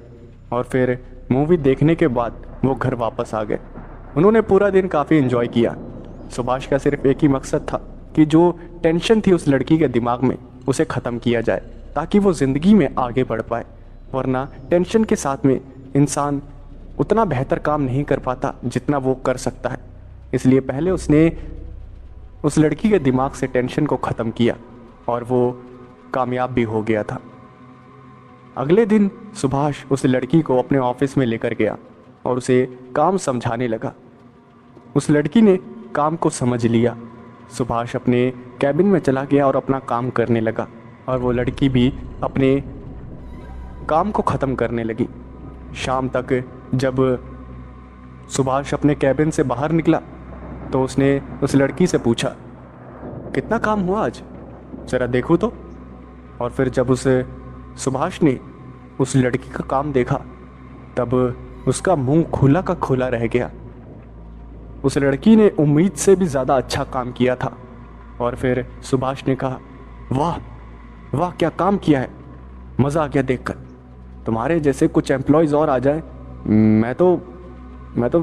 और फिर मूवी देखने के बाद वो घर वापस आ गए। उन्होंने पूरा दिन काफ़ी एंजॉय किया। सुभाष का सिर्फ एक ही मकसद था कि जो टेंशन थी उस लड़की के दिमाग में उसे ख़त्म किया जाए ताकि वो ज़िंदगी में आगे बढ़ पाए, वरना टेंशन के साथ में इंसान उतना बेहतर काम नहीं कर पाता जितना वो कर सकता है। इसलिए पहले उसने उस लड़की के दिमाग से टेंशन को ख़त्म किया और वो कामयाब भी हो गया था। अगले दिन सुभाष उस लड़की को अपने ऑफिस में लेकर गया और उसे काम समझाने लगा। उस लड़की ने काम को समझ लिया। सुभाष अपने कैबिन में चला गया और अपना काम करने लगा और वो लड़की भी अपने काम को ख़त्म करने लगी। शाम तक जब सुभाष अपने कैबिन से बाहर निकला तो उसने उस लड़की से पूछा, कितना काम हुआ आज, ज़रा देखो तो। और फिर जब उस सुभाष ने उस लड़की का काम देखा तब उसका मुंह खुला का खुला रह गया। उस लड़की ने उम्मीद से भी ज़्यादा अच्छा काम किया था। और फिर सुभाष ने कहा, वाह वाह क्या काम किया है, मज़ा आ गया देखकर। तुम्हारे जैसे कुछ एम्प्लॉयज़ और आ जाए, मैं तो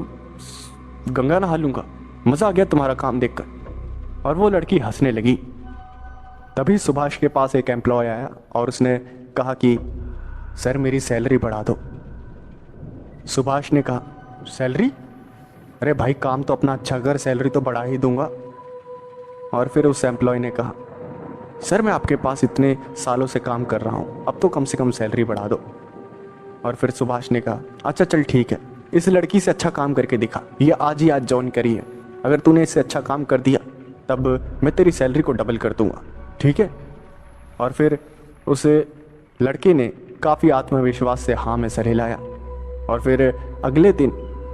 गंगा नहा लूँगा, मज़ा आ गया तुम्हारा काम देखकर। और वो लड़की हंसने लगी। तभी सुभाष के पास एक एम्प्लॉय आया और उसने कहा कि सर मेरी सैलरी बढ़ा दो। सुभाष ने कहा, सैलरी? अरे भाई काम तो अपना अच्छा कर, सैलरी तो बढ़ा ही दूंगा। और फिर उस एम्प्लॉय ने कहा, सर मैं आपके पास इतने सालों से काम कर रहा हूँ, अब तो कम से कम सैलरी बढ़ा दो। और फिर सुभाष ने कहा, अच्छा चल ठीक है, इस लड़की से अच्छा काम करके दिखा, ये आज ही आज ज्वाइन करी है, अगर तूने इससे अच्छा काम कर दिया तब मैं तेरी सैलरी को डबल कर दूंगा, ठीक है। और फिर उस लड़के ने काफ़ी आत्मविश्वास से हाँ में सर हिलाया। और फिर अगले दिन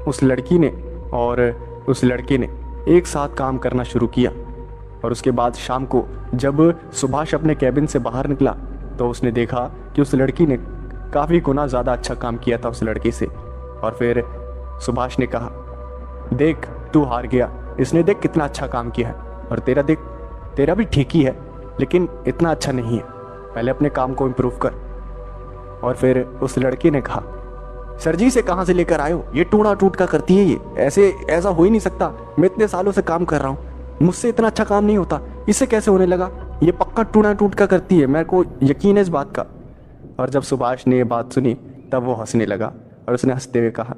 उस लड़की ने और उस लड़के ने एक साथ काम करना शुरू किया। और उसके बाद शाम को जब सुभाष अपने कैबिन से बाहर निकला तो उसने देखा कि उस लड़की ने काफ़ी गुना ज़्यादा अच्छा काम किया था उस लड़के से। और फिर सुभाष ने कहा, देख तू हार गया, इसने देख कितना अच्छा काम किया है, और तेरा देख, तेरा भी ठीक ही है लेकिन इतना अच्छा नहीं है, पहले अपने काम को इम्प्रूव कर। और फिर उस लड़के ने कहा, सर जी से कहाँ से लेकर आए हो, ये टूटा टूट का करती है, ये ऐसा हो ही नहीं सकता, मैं इतने सालों से काम कर रहा हूँ, मुझसे इतना अच्छा काम नहीं होता, इससे कैसे होने लगा, ये पक्का टूटा टूट का करती है, मेरे को यकीन है इस बात का। और जब सुभाष ने ये बात सुनी तब वो हंसने लगा और उसने हंसते हुए कहा,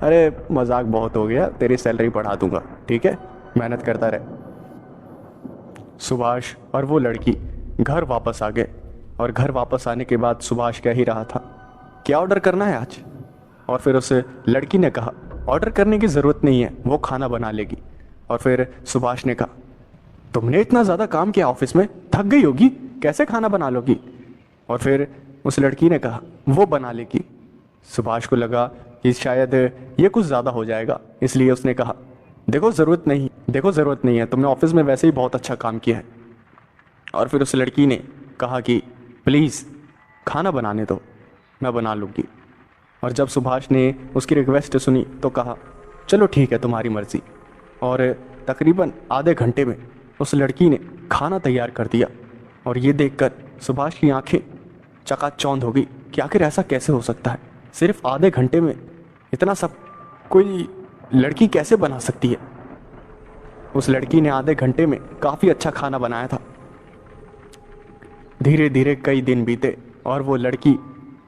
अरे मजाक बहुत हो गया, तेरी सैलरी बढ़ा दूंगा, ठीक है, मेहनत करता रहे। सुभाष और वो लड़की घर वापस आ गए। और घर वापस आने के बाद सुभाष कह ही रहा था, क्या ऑर्डर करना है आज? और फिर उस लड़की ने कहा, ऑर्डर करने की ज़रूरत नहीं है, वो खाना बना लेगी। और फिर सुभाष ने कहा, तुमने इतना ज़्यादा काम किया ऑफिस में, थक गई होगी, कैसे खाना बना लोगी? और फिर उस लड़की ने कहा, वो बना लेगी। सुभाष को लगा कि शायद ये कुछ ज़्यादा हो जाएगा, इसलिए उसने कहा, देखो ज़रूरत नहीं है, तुमने ऑफिस में वैसे ही बहुत अच्छा काम किया है। और फिर उस लड़की ने कहा कि प्लीज़ खाना बनाने दो, मैं बना लूँगी। और जब सुभाष ने उसकी रिक्वेस्ट सुनी तो कहा, चलो ठीक है तुम्हारी मर्ज़ी। और तकरीबन आधे घंटे में उस लड़की ने खाना तैयार कर दिया। और ये देखकर सुभाष की आंखें चकाचौंध हो गई कि आखिर ऐसा कैसे हो सकता है, सिर्फ आधे घंटे में इतना सब कोई लड़की कैसे बना सकती है। उस लड़की ने आधे घंटे में काफ़ी अच्छा खाना बनाया था। धीरे धीरे कई दिन बीते और वो लड़की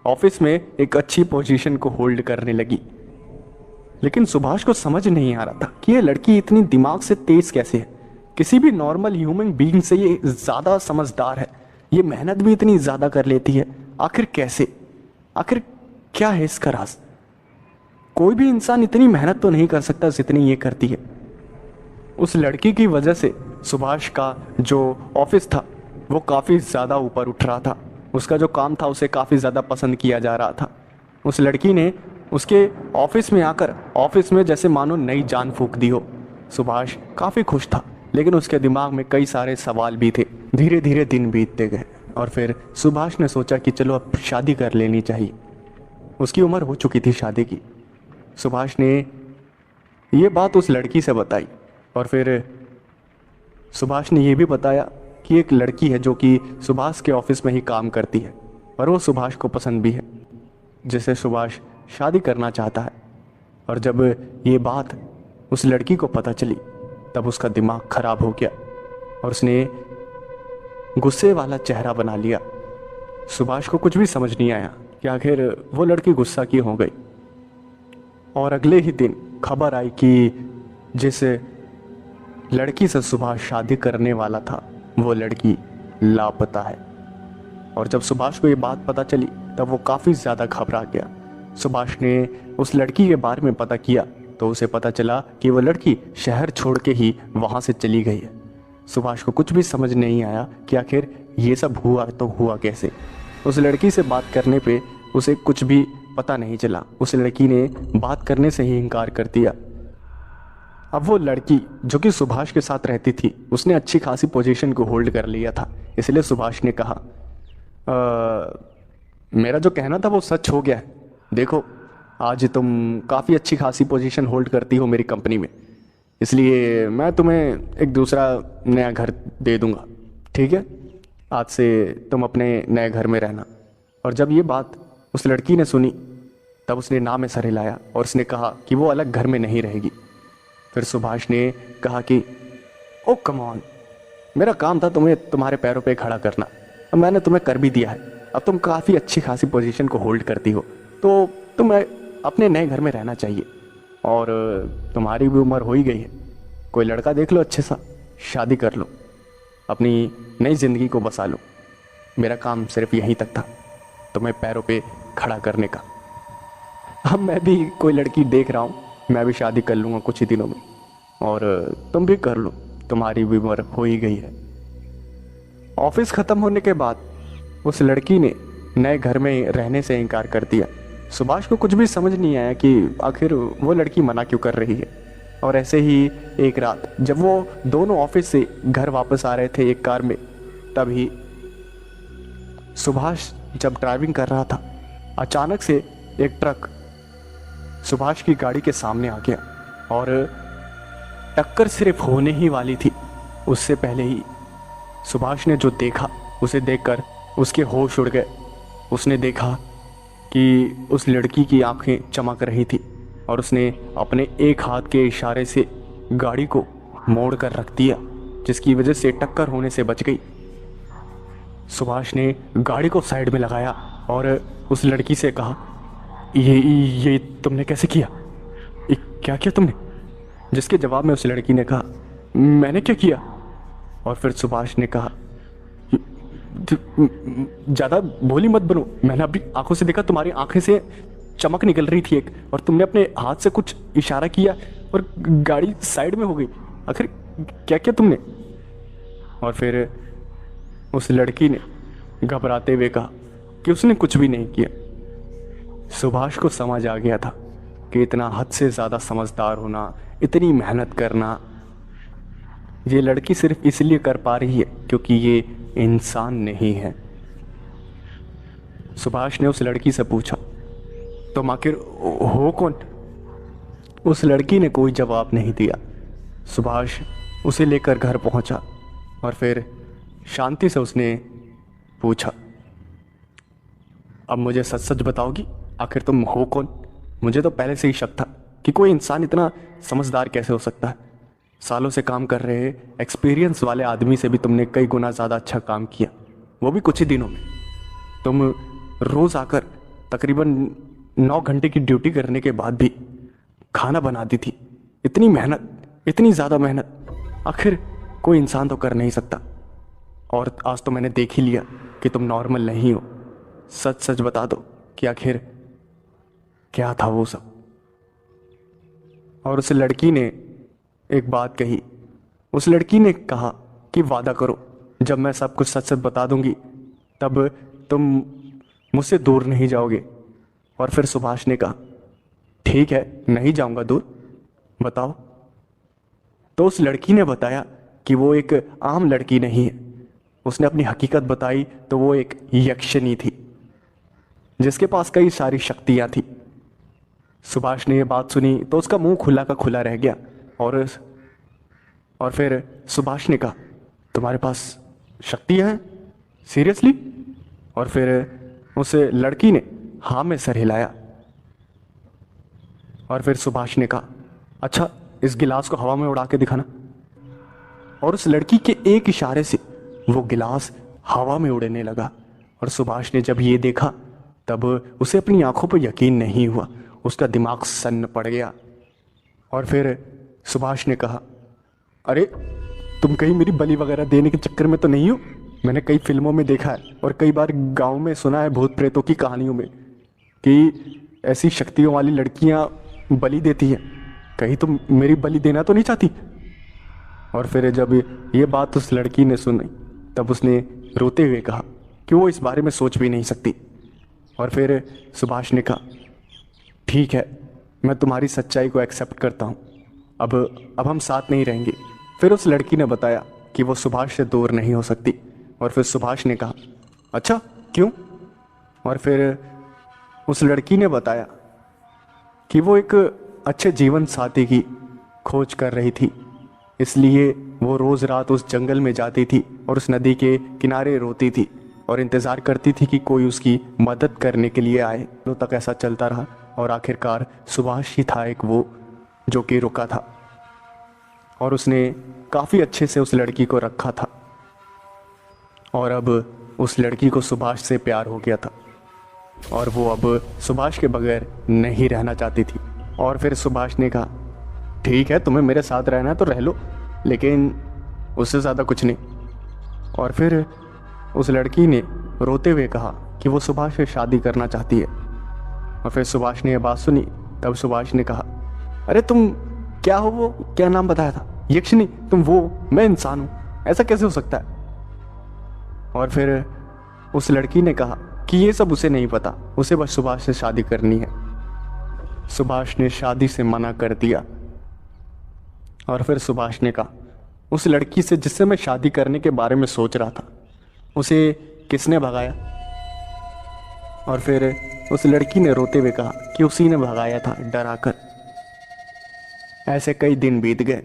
ऑफिस में एक अच्छी पोजीशन को होल्ड करने लगी। लेकिन सुभाष को समझ नहीं आ रहा था कि ये लड़की इतनी दिमाग से तेज कैसे है, किसी भी नॉर्मल ह्यूमन बीइंग से ये ज़्यादा समझदार है, ये मेहनत भी इतनी ज़्यादा कर लेती है, आखिर कैसे, आखिर क्या है इसका राज? कोई भी इंसान इतनी मेहनत तो नहीं कर सकता जितनी ये करती है। उस लड़की की वजह से सुभाष का जो ऑफिस था वो काफ़ी ज़्यादा ऊपर उठ रहा था, उसका जो काम था उसे काफ़ी ज़्यादा पसंद किया जा रहा था। उस लड़की ने उसके ऑफिस में आकर ऑफिस में जैसे मानो नई जान फूंक दी हो। सुभाष काफ़ी खुश था, लेकिन उसके दिमाग में कई सारे सवाल भी थे। धीरे धीरे दिन बीतते गए और फिर सुभाष ने सोचा कि चलो अब शादी कर लेनी चाहिए। उसकी उम्र हो चुकी थी शादी की। सुभाष ने ये बात उस लड़की से बताई और फिर सुभाष ने ये भी बताया कि एक लड़की है जो कि सुभाष के ऑफिस में ही काम करती है और वो सुभाष को पसंद भी है, जिसे सुभाष शादी करना चाहता है। और जब ये बात उस लड़की को पता चली तब उसका दिमाग खराब हो गया और उसने गुस्से वाला चेहरा बना लिया। सुभाष को कुछ भी समझ नहीं आया कि आखिर वो लड़की गुस्सा क्यों हो गई। और अगले ही दिन खबर आई कि जिस लड़की से सुभाष शादी करने वाला था वो लड़की लापता है। और जब सुभाष को ये बात पता चली तब वो काफ़ी ज़्यादा घबरा गया। सुभाष ने उस लड़की के बारे में पता किया तो उसे पता चला कि वो लड़की शहर छोड़ के ही वहाँ से चली गई है। सुभाष को कुछ भी समझ नहीं आया कि आखिर ये सब हुआ तो हुआ कैसे। उस लड़की से बात करने पे उसे कुछ भी पता नहीं चला। उस लड़की ने बात करने से ही इनकार कर दिया। अब वो लड़की जो कि सुभाष के साथ रहती थी उसने अच्छी खासी पोजीशन को होल्ड कर लिया था, इसलिए सुभाष ने कहा मेरा जो कहना था वो सच हो गया है। देखो आज तुम काफ़ी अच्छी खासी पोजीशन होल्ड करती हो मेरी कंपनी में, इसलिए मैं तुम्हें एक दूसरा नया घर दे दूंगा, ठीक है? आज से तुम अपने नए घर में रहना। और जब ये बात उस लड़की ने सुनी तब उसने ना में सर हिलाया और उसने कहा कि वो अलग घर में नहीं रहेगी। फिर सुभाष ने कहा कि ओ कम ऑन, मेरा काम था तुम्हें तुम्हारे पैरों पे खड़ा करना, अब मैंने तुम्हें कर भी दिया है। अब तुम काफ़ी अच्छी खासी पोजीशन को होल्ड करती हो तो तुम्हें अपने नए घर में रहना चाहिए। और तुम्हारी भी उम्र हो ही गई है, कोई लड़का देख लो अच्छे सा, शादी कर लो, अपनी नई ज़िंदगी को बसा लो। मेरा काम सिर्फ यहीं तक था, तुम्हें पैरों पे खड़ा करने का। अब मैं भी कोई लड़की देख रहा हूँ, मैं भी शादी कर लूँगा कुछ ही दिनों में, और तुम भी कर लो, तुम्हारी भी उम्र हो ही गई है। ऑफिस ख़त्म होने के बाद उस लड़की ने नए घर में रहने से इनकार कर दिया। सुभाष को कुछ भी समझ नहीं आया कि आखिर वो लड़की मना क्यों कर रही है। और ऐसे ही एक रात जब वो दोनों ऑफिस से घर वापस आ रहे थे एक कार में, तभी सुभाष जब ड्राइविंग कर रहा था अचानक से एक ट्रक सुभाष की गाड़ी के सामने आ गया और टक्कर सिर्फ होने ही वाली थी। उससे पहले ही सुभाष ने जो देखा उसे देखकर उसके होश उड़ गए। उसने देखा कि उस लड़की की आंखें चमक रही थी और उसने अपने एक हाथ के इशारे से गाड़ी को मोड़ कर रख दिया, जिसकी वजह से टक्कर होने से बच गई। सुभाष ने गाड़ी को साइड में लगाया और उस लड़की से कहा, ये तुमने कैसे किया? क्या किया तुमने? जिसके जवाब में उस लड़की ने कहा, मैंने क्या किया? और फिर सुभाष ने कहा, ज़्यादा भोली मत बनो, मैंने अभी आंखों से देखा, तुम्हारी आंखें से चमक निकल रही थी एक, और तुमने अपने हाथ से कुछ इशारा किया और गाड़ी साइड में हो गई। आखिर क्या किया तुमने? और फिर उस लड़की ने घबराते हुए कहा कि उसने कुछ भी नहीं किया। सुभाष को समझ आ गया था कि इतना हद से ज़्यादा समझदार होना, इतनी मेहनत करना, ये लड़की सिर्फ इसलिए कर पा रही है क्योंकि ये इंसान नहीं है। सुभाष ने उस लड़की से पूछा, तुम आखिर हो कौन? उस लड़की ने कोई जवाब नहीं दिया। सुभाष उसे लेकर घर पहुंचा और फिर शांति से उसने पूछा, अब मुझे सच सच बताओगी, आखिर तुम हो कौन? मुझे तो पहले से ही शक था कि कोई इंसान इतना समझदार कैसे हो सकता है। सालों से काम कर रहे एक्सपीरियंस वाले आदमी से भी तुमने कई गुना ज़्यादा अच्छा काम किया, वो भी कुछ ही दिनों में। तुम रोज़ आकर तकरीबन 9 घंटे की ड्यूटी करने के बाद भी खाना बनाती थी। इतनी मेहनत, इतनी ज़्यादा मेहनत आखिर कोई इंसान तो कर नहीं सकता। और आज तो मैंने देख ही लिया कि तुम नॉर्मल नहीं हो। सच सच बता दो कि आखिर क्या था वो सब। और उस लड़की ने एक बात कही। उस लड़की ने कहा कि वादा करो, जब मैं सब कुछ सच सच बता दूंगी तब तुम मुझसे दूर नहीं जाओगे। और फिर सुभाष ने कहा, ठीक है, नहीं जाऊंगा दूर, बताओ। तो उस लड़की ने बताया कि वो एक आम लड़की नहीं है। उसने अपनी हकीकत बताई तो वो एक यक्षिणी थी जिसके पास कई सारी शक्तियां थी। सुभाष ने ये बात सुनी तो उसका मुंह खुला का खुला रह गया। और फिर सुभाष ने कहा, तुम्हारे पास शक्तियां हैं? सीरियसली? और फिर उस लड़की ने हाँ में सर हिलाया। और फिर सुभाष ने कहा, अच्छा इस गिलास को हवा में उड़ा के दिखाना। और उस लड़की के एक इशारे से वो गिलास हवा में उड़ने लगा। और सुभाष ने जब ये देखा तब उसे अपनी आंखों पर यकीन नहीं हुआ। उसका दिमाग सन्न पड़ गया। और फिर सुभाष ने कहा, अरे तुम कहीं मेरी बलि वगैरह देने के चक्कर में तो नहीं हो? मैंने कई फिल्मों में देखा है और कई बार गांव में सुना है भूत प्रेतों की कहानियों में कि ऐसी शक्तियों वाली लड़कियां बलि देती हैं। कहीं तुम मेरी बलि देना तो नहीं चाहती? और फिर जब ये बात उस लड़की ने सुनी तब उसने रोते हुए कहा कि वो इस बारे में सोच भी नहीं सकती। और फिर सुभाष ने कहा, ठीक है, मैं तुम्हारी सच्चाई को एक्सेप्ट करता हूँ, अब हम साथ नहीं रहेंगे। फिर उस लड़की ने बताया कि वो सुभाष से दूर नहीं हो सकती। और फिर सुभाष ने कहा, अच्छा क्यों? और फिर उस लड़की ने बताया कि वो एक अच्छे जीवन साथी की खोज कर रही थी, इसलिए वो रोज़ रात उस जंगल में जाती थी और उस नदी के किनारे रोती थी और इंतज़ार करती थी कि कोई उसकी मदद करने के लिए आए। तो तक ऐसा चलता रहा और आखिरकार सुभाष ही था एक वो जो कि रुका था और उसने काफ़ी अच्छे से उस लड़की को रखा था। और अब उस लड़की को सुभाष से प्यार हो गया था और वो अब सुभाष के बगैर नहीं रहना चाहती थी। और फिर सुभाष ने कहा, ठीक है, तुम्हें मेरे साथ रहना है तो रह लो, लेकिन उससे ज़्यादा कुछ नहीं। और फिर उस लड़की ने रोते हुए कहा कि वो सुभाष से शादी करना चाहती है। और फिर सुभाष ने यह बात सुनी तब सुभाष ने कहा, अरे तुम क्या हो? वो क्या नाम बताया था? यक्षिणी? तुम वो, मैं इंसान हूँ, ऐसा कैसे हो सकता है? और फिर उस लड़की ने कहा कि ये सब उसे नहीं पता, उसे बस सुभाष से शादी करनी है। सुभाष ने शादी से मना कर दिया। और फिर सुभाष ने कहा, उस लड़की से जिससे मैं शादी करने के बारे में सोच रहा था, उसे किसने भगाया? और फिर उस लड़की ने रोते हुए कहा कि उसी ने भगाया था, डराकर। ऐसे कई दिन बीत गए।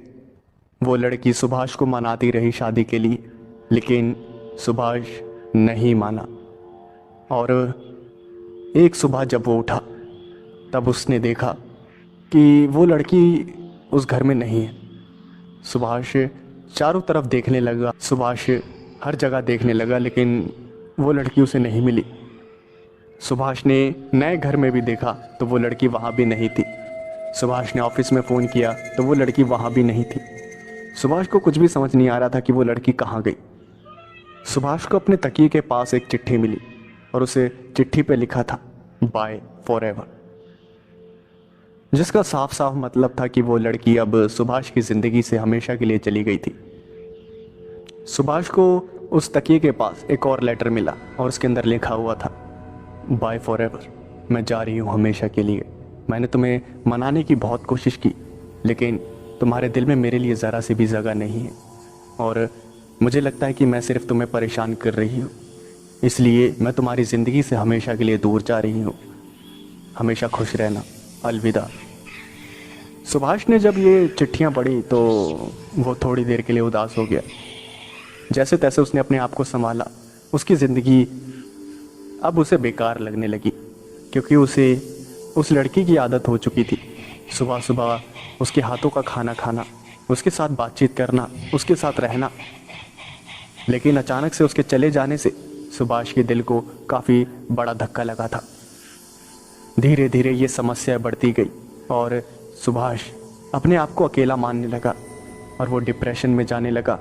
वो लड़की सुभाष को मनाती रही शादी के लिए, लेकिन सुभाष नहीं माना। और एक सुबह जब वो उठा तब उसने देखा कि वो लड़की उस घर में नहीं है। सुभाष चारों तरफ देखने लगा, सुभाष हर जगह देखने लगा, लेकिन वो लड़की उसे नहीं मिली। सुभाष ने नए घर में भी देखा तो वो लड़की वहाँ भी नहीं थी। सुभाष ने ऑफिस में फ़ोन किया तो वो लड़की वहाँ भी नहीं थी। सुभाष को कुछ भी समझ नहीं आ रहा था कि वो लड़की कहाँ गई। सुभाष को अपने तकिए के पास एक चिट्ठी मिली और उसे चिट्ठी पे लिखा था, बाय फॉरएवर, जिसका साफ साफ मतलब था कि वो लड़की अब सुभाष की ज़िंदगी से हमेशा के लिए चली गई थी। सुभाष को उस तकिए के पास एक और लेटर मिला और उसके अंदर लिखा हुआ था, बाय फॉरएवर, मैं जा रही हूँ हमेशा के लिए। मैंने तुम्हें मनाने की बहुत कोशिश की, लेकिन तुम्हारे दिल में मेरे लिए ज़रा सी भी जगह नहीं है और मुझे लगता है कि मैं सिर्फ तुम्हें परेशान कर रही हूँ, इसलिए मैं तुम्हारी ज़िंदगी से हमेशा के लिए दूर जा रही हूँ। हमेशा खुश रहना, अलविदा। सुभाष ने जब ये चिट्ठियाँ पढ़ी तो वो थोड़ी देर के लिए उदास हो गया। जैसे तैसे उसने अपने आप को संभाला। उसकी ज़िंदगी अब उसे बेकार लगने लगी, क्योंकि उसे उस लड़की की आदत हो चुकी थी। सुबह सुबह उसके हाथों का खाना खाना, उसके साथ बातचीत करना, उसके साथ रहना। लेकिन अचानक से उसके चले जाने से सुभाष के दिल को काफ़ी बड़ा धक्का लगा था। धीरे धीरे ये समस्या बढ़ती गई और सुभाष अपने आप को अकेला मानने लगा और वो डिप्रेशन में जाने लगा।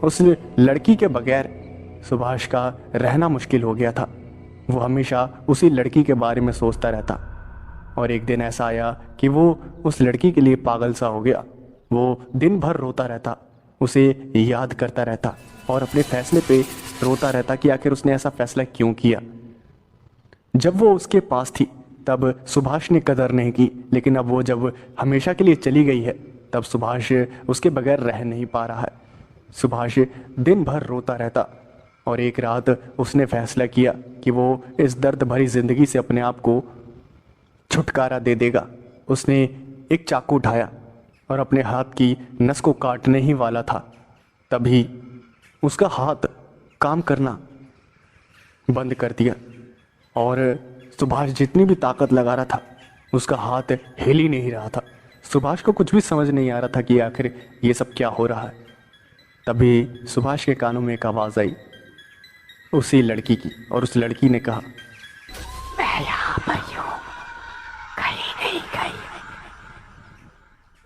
उस लड़की के बगैर सुभाष का रहना मुश्किल हो गया था। वो हमेशा उसी लड़की के बारे में सोचता रहता और एक दिन ऐसा आया कि वो उस लड़की के लिए पागल सा हो गया। वो दिन भर रोता रहता, उसे याद करता रहता और अपने फैसले पे रोता रहता कि आखिर उसने ऐसा फैसला क्यों किया। जब वो उसके पास थी तब सुभाष ने कदर नहीं की, लेकिन अब वो जब हमेशा के लिए चली गई है तब सुभाष उसके बगैर रह नहीं पा रहा है। सुभाष दिन भर रोता रहता और एक रात उसने फैसला किया कि वो इस दर्द भरी ज़िंदगी से अपने आप को छुटकारा दे देगा। उसने एक चाकू उठाया और अपने हाथ की नस को काटने ही वाला था, तभी उसका हाथ काम करना बंद कर दिया और सुभाष जितनी भी ताकत लगा रहा था उसका हाथ हिल ही नहीं रहा था। सुभाष को कुछ भी समझ नहीं आ रहा था कि आखिर ये सब क्या हो रहा है। तभी सुभाष के कानों में एक आवाज़ आई, उसी लड़की की, और उस लड़की ने कहा, मैं यहाँ पर ही हूँ, कहीं नहीं गई।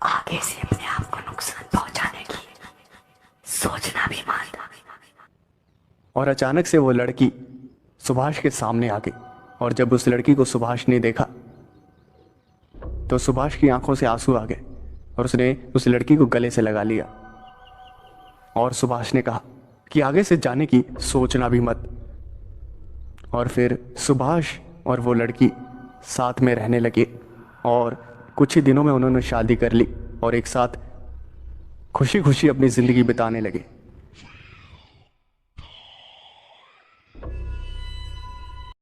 आगे से अपने आप को नुकसान पहुंचाने की सोचना भी मत। और अचानक से वो लड़की सुभाष के सामने आ गई। और जब उस लड़की को सुभाष ने देखा तो सुभाष की आंखों से आंसू आ गए और उसने उस लड़की को गले से लगा लिया। और सुभाष ने कहा कि आगे से जाने की सोचना भी मत। और फिर सुभाष और वो लड़की साथ में रहने लगे और कुछ ही दिनों में उन्होंने शादी कर ली और एक साथ खुशी खुशी अपनी ज़िंदगी बिताने लगे।